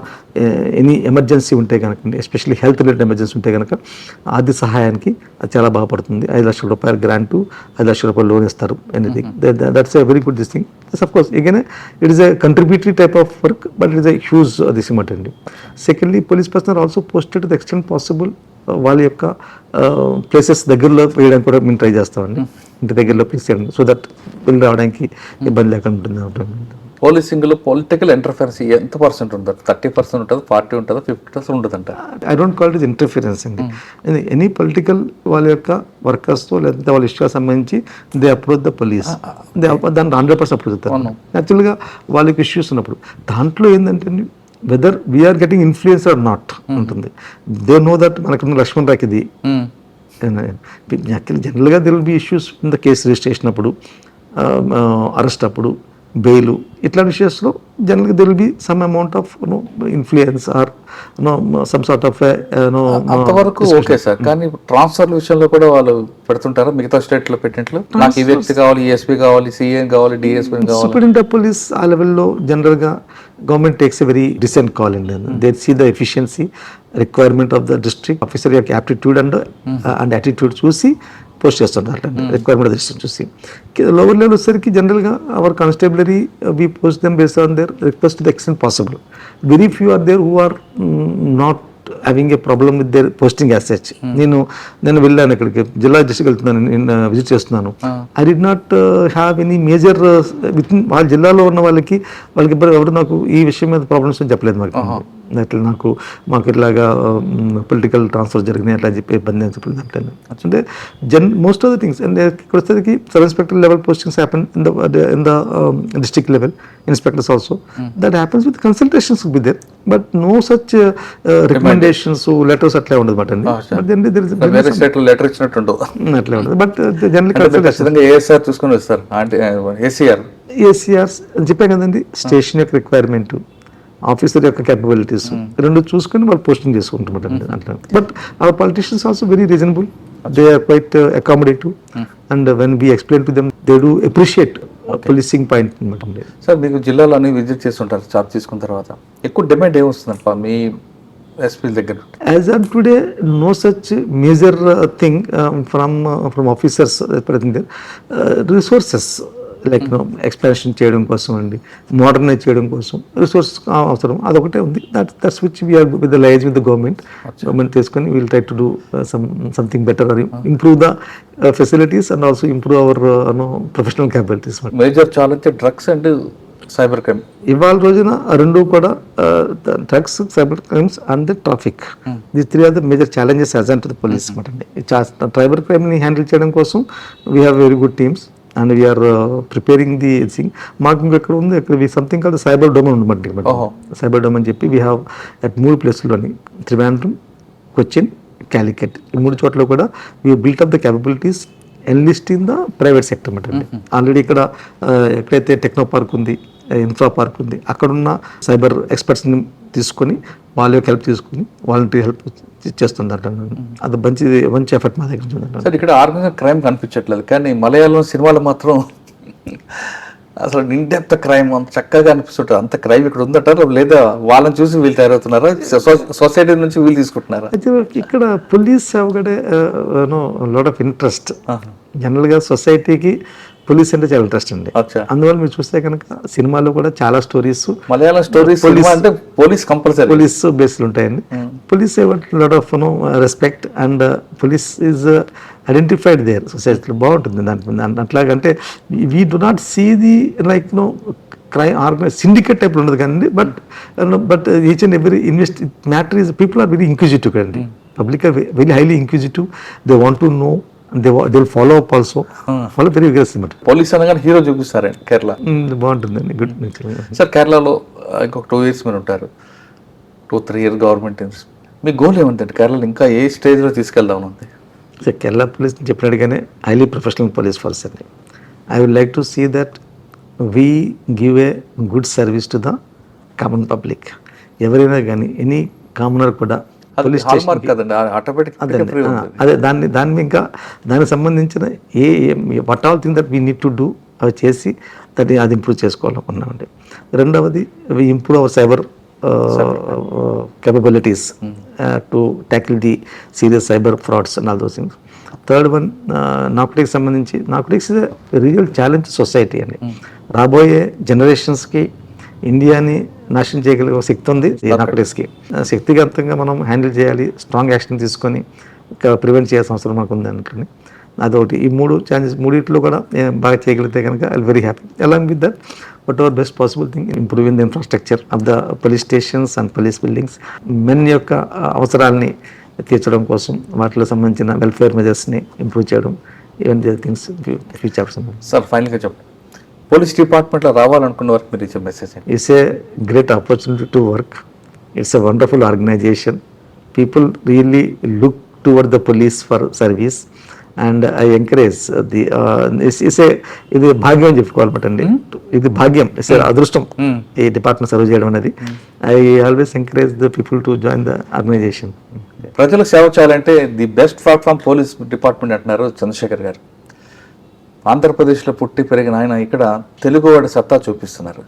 any emergency ఉంటే కనుక, ఎస్పెషల్లీ హెల్త్ రిలేటెడ్ ఎమర్జెన్సీ ఉంటే కనుక ఆర్థిక సహాయానికి అది చాలా బాగా పడుతుంది. 5 లక్షల రూపాయలు గ్రాంటు, 5 లక్షల రూపాయలు లోన్ ఇస్తారు. Anything that's a very good this thing. Of course again it is a contributory type of work, but it is a huge this amount అండి. Secondly police personnel also posted to the extent possible వాళ్ళ యొక్క places దగ్గరలో వేయడానికి కూడా మేము try చేస్తామండి. ఇంటి దగ్గరలో ప్లేస్ చేయండి సో దట్ వెళ్ళి రావడానికి ఇబ్బంది లేకుండా ఉంటుంది. పోలీసింగ్లో పొలిటికల్ ఇంటర్ఫరెన్స్ ఎంత పర్సెంట్ ఉంటుంది? 30% ఉంటుంది, 40 ఉంటుందా, 50% ఉంటుంది అంట? I don't call it interference అండి. ఎనీ పొలిటికల్ వాళ్ళ యొక్క వర్కర్స్తో లేదంటే వాళ్ళ ఇష్యూకి సంబంధించి దే అప్రోచ్ ద పోలీస్, దాన్ని 100% అప్రోచ్ అవుతారు. యాక్చువల్గా వాళ్ళకి ఇష్యూస్ ఉన్నప్పుడు దాంట్లో ఏంటంటే whether we are getting influence or not ఉంటుంది. దే నో దట్ మనకున్న లక్ష్మణ్ రాక్ ఇది యాక్చువల్లీ జనరల్గా they will be issues in the case registration అప్పుడు, అరెస్ట్ అప్పుడు, బెయిల్, ఇట్లాంటి విషయాల్లో జనరల్గా there will be some amount of influence or some sort of అంతవరకు ఓకే సార్. కానీ ట్రాన్స్ఫర్ విషయంలో కూడా వాళ్ళు పెడుతుంటారా మిగతా స్టేట్లో పెట్టినట్లు? నాకు ఈ వ్యక్తి కావాలి, ఈఎస్పీ కావాలి, సిఎం కావాలి, డిఎస్పీ కావాలి. సూపరింటెండెంట్ ఆఫ్ పోలీస్ ఆ లెవెల్లో జనరల్గా government takes a very recent call అండి. They see the efficiency requirement of the district officer యొక్క యాప్టిట్యూడ్ అండ్ యాటిట్యూడ్ చూసి పోస్ట్ చేస్తుంటారు రిక్వైర్మెంట్ దృష్టిని చూసి. లోవర్ లెవెల్ వచ్చేసరికి జనరల్గా our constabulary we post them based on their request to the extent possible. Very few are there who are not having a problem with their posting as such. నేను వెళ్ళాను ఇక్కడికి, జిల్లా district వెళ్తున్నాను, నేను visit చేస్తున్నాను. I did not have any major with in వాళ్ళ జిల్లాలో ఉన్న వాళ్ళకి ఎవరు నాకు ఈ విషయం మీద ప్రాబ్లమ్స్ అని చెప్పలేదు. అట్లా మాకు ఇట్లాగా పొలిటికల్ ట్రాన్స్ఫర్ జరిగినాయి అట్లా చెప్పి ఇబ్బంది అని చెప్పలేదు. అట్లా అంటే most of the things and ఇక్కడ వచ్చేసరికి sub inspector level postings happen in the district level, inspectors also. That happens with consultations be there, but no such recommendations letters అట్లా ఉండదు మాట అండి. లెటర్ ఇచ్చినట్టు అట్లా ఉండదు. బట్ జనరల్ ఏఎస్ఆర్ చూసుకొని వస్తారు, ఏసీఆర్ చెప్పాను కదండి, స్టేషన్ యొక్క రిక్వైర్మెంట్, ఆఫీసర్ యొక్క క్యాపబిలిటీస్ రెండు చూసుకొని వాళ్ళు పోస్టింగ్ చేసుకుంటారు అట్లా. But our politicians also very reasonable, they are quite accommodative and when we explain to them they do appreciate policing point అనమాట. సార్ మీకు జిల్లాలో అన్ని విజిట్ చేస్తుంటారు చార్జ్ తీసుకున్న తర్వాత, ఎక్కువ డిమాండ్ ఏమొస్తుందప్ప మీ ఎస్పీ దగ్గర? As on today no such major thing from officers. Resources like expansion చేయడం కోసం అండి, మోడర్నైజ్ చేయడం కోసం రిసోర్స్ అవసరం. అదొకటే ఉంది. That's which we're with the liaise with the government తీసుకొని we'll try to do something better అని improve the facilities and also improve our professional capabilities. Major challenge drugs and cyber crime. ఇవాళ రోజున రెండు కూడా drugs, cyber crimes and traffic, these three are the major challenges as and to the police అనమాట అండి. Cyber క్రైమ్ని handle చేయడం కోసం we have very good teams and we are preparing the thing. మాకు ఇంకెక్కడ ఉంది, ఇక్కడ సంథింగ్ కాదు సైబర్ డొమైన్ ఉండమండి. సైబర్ డొమైన్ చెప్పి వీ హ్యావ్ అట్ 3 ప్లేసుల్లోని త్రివేంద్రం, కొచ్చిన్, క్యాలికట్, ఈ 3 చోట్ల కూడా we built up the capabilities enlist in the private sector అనమాట అండి. ఆల్రెడీ ఇక్కడ ఎక్కడైతే టెక్నో పార్క్ ఉంది, ఇన్ఫ్రా పార్క్ ఉంది, అక్కడున్న సైబర్ ఎక్స్పర్ట్స్ని తీసుకొని వాళ్ళ యొక్క హెల్ప్ తీసుకుని వాలంటరీ హెల్ప్ చేస్తుందంట. అది మంచి ఎఫర్ట్ మా దగ్గర నుంచి ఉందంట. సార్ ఇక్కడ ఆర్గనైజ్డ్ క్రైమ్ కనిపించట్లేదు, కానీ మలయాళం సినిమాలో మాత్రం అసలు ఇన్డెప్త్ క్రైమ్ అంత చక్కగా అనిపిస్తుంటారు. అంత క్రైమ్ ఇక్కడ ఉందంటారు, లేదా వాళ్ళని చూసి వీళ్ళు తయారవుతున్నారా, సొసైటీ నుంచి వీళ్ళు తీసుకుంటున్నారా? అయితే ఇక్కడ police have got lot of interest. జనరల్గా సొసైటీకి పోలీస్ అంటే చాలా ఇంట్రెస్ట్ అండి. అందువల్ల మీరు చూస్తే కనుక సినిమాలో కూడా చాలా స్టోరీస్, మలయాళం స్టోరీస్ అంటే పోలీస్ కంపల్సరీ పోలీస్ బేస్లు ఉంటాయండి. Police lot of respect and police is identified their సొసైటీలో. బాగుంటుంది దాని అట్లాగంటే we do not see the like crime organize syndicate టైప్లో ఉండదు కానీ but each and every matter is people are very inquisitive కదండి. Public are very highly inquisitive. They want to know, they will follow up also. Follow very aggressive. Police అనగానే hero చూపిస్తారండి కేరళ. బాగుంటుందండి, good. Sir కేరళలో ఇంకొక 2 years మీరు ఉంటారు, 2-3 years government. మీ goal ఏముందండి కేరళలో, ఇంకా ఏ స్టేజ్లో తీసుకెళ్దాం ఉంది? సార్ కేరళ పోలీస్ చెప్పినట్టుగానే హైలీ ప్రొఫెషనల్ పోలీస్ ఫోర్స్ అండి. I would like to see that we give a good service to the common public. ఎవరైనా కానీ ఎనీ కామనర్ కూడా పోలీస్ స్టేషన్ కదండి, అదే దాన్ని ఇంకా దానికి సంబంధించిన what all thing that we need to do అవి చేసి అది ఇంప్రూవ్ చేసుకోవాలనుకున్నామండి. రెండవది improve our cyber capabilities to tackle the serious cyber frauds and all those things. Third one, narcotics సంబంధించి narcotics is a real challenge to society అండి. రాబోయే జనరేషన్స్కి ఇండియాని నాశనం చేయగలిగే శక్తి ఉంది నార్కోటిక్స్కి. శక్తివంతంగా మనం హ్యాండిల్ చేయాలి, స్ట్రాంగ్ యాక్షన్ తీసుకొని ప్రివెంట్ చేయాల్సిన అవసరం మనకు ఉంది అనుకోండి. అదొకటి. ఈ 3 ఛాన్సెస్, 3 కూడా బాగా చేయగలిగితే కనుక I very happy. Along with that what are best possible thing improving the infrastructure of the police stations and police buildings. Men యొక్క అవసరాలని తీర్చడం కోసం వాటిలో సంబంధించిన వెల్ఫేర్ మెజర్స్ని ఇంప్రూవ్ చేయడం, even the things future. Sir ఫైనల్గా చెప్పండి, పోలీస్ డిపార్ట్మెంట్లో రావాలనుకున్న వరకు మీరు ఇచ్చే message? It's a great opportunity to work. It's a wonderful organisation. People really look toward the police for service and I encourage the ఇది భాగ్యం అని చెప్పుకోవాలన్నమాట అండి. ఇది భాగ్యం, అదృష్టం ఈ డిపార్ట్మెంట్ సర్వ్ చేయడం అనేది. I always encourage the people to join the organisation. ప్రజలకు సేవ చేయాలంటే the best platform police department అంటున్నారు చంద్రశేఖర్ గారు. ఆంధ్రప్రదేశ్లో పుట్టి పెరిగిన ఆయన ఇక్కడ తెలుగువాడి సత్తా చూపిస్తున్నారు.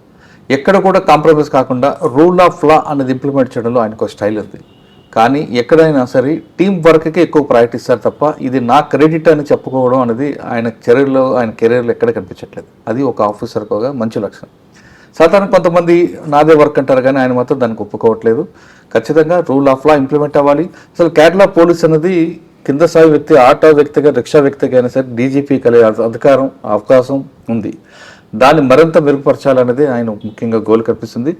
ఎక్కడ కూడా కాంప్రమైజ్ కాకుండా రూల్ ఆఫ్ లా అనేది ఇంప్లిమెంట్ చేయడంలో ఆయనకు ఒక స్టైల్ ఉంది. కానీ ఎక్కడైనా సరే టీం వర్క్కి ఎక్కువ ప్రయారిటీ ఇస్తారు తప్ప ఇది నా క్రెడిట్ అని చెప్పుకోవడం అనేది ఆయన కెరీర్లో ఎక్కడ కనిపించట్లేదు. అది ఒక ఆఫీసర్కి ఒక మంచి లక్షణం. సాధారణ కొంతమంది నాదే వర్క్ అంటారు కానీ ఆయన మాత్రం దానికి ఒప్పుకోవట్లేదు. ఖచ్చితంగా రూల్ ఆఫ్ లా ఇంప్లిమెంట్ అవ్వాలి. అసలు కేరళ పోలీస్ అనేది కింద స్థాయి వ్యక్తి, ఆటో వ్యక్తిగా, రిక్షా వ్యక్తిగా అయినా సరే డీజీపీ కలిగే అవకాశం ఉంది. దాన్ని మరింత మెరుగుపరచాలనేది ఆయన ముఖ్యంగా గోల్ కనిపిస్తుంది.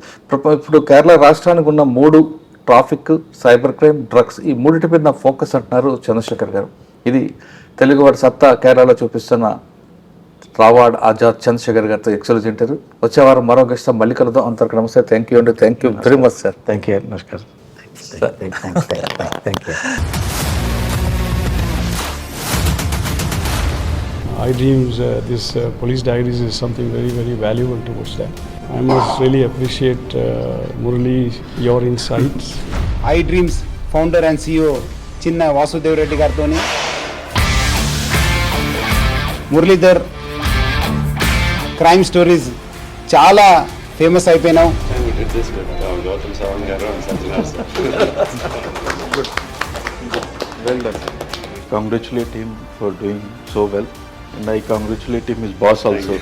ఇప్పుడు కేరళ రాష్ట్రానికి ఉన్న 3 ట్రాఫిక్, సైబర్ క్రైమ్, డ్రగ్స్, ఈ 3 మీద నా ఫోకస్ అంటున్నారు చంద్రశేఖర్ గారు. ఇది తెలుగువాడి సత్తా కేరళలో చూపిస్తున్న రావాడ్ ఆజాద్ చంద్రశేఖర్ గారితో ఎక్సలెంట్ ఇంటర్వ్యూ. వచ్చే వారం మరో గెస్ట్ మళ్ళీ కలుద్దాం. అంతవరకు నమస్తే. థ్యాంక్ యూ అండి. Thank you very much sir. Thank you. నమస్కారం. Thank you. iDreams, this police diaries is something very, very valuable towards that. I must really appreciate Murali, your insights. iDreams founder and CEO Chinna Vasudev Reddy gartoni Muralidhar crime stories చాలా famous అయిపోయినావు. Congratulate him for doing so well. And I congratulate him, his boss also.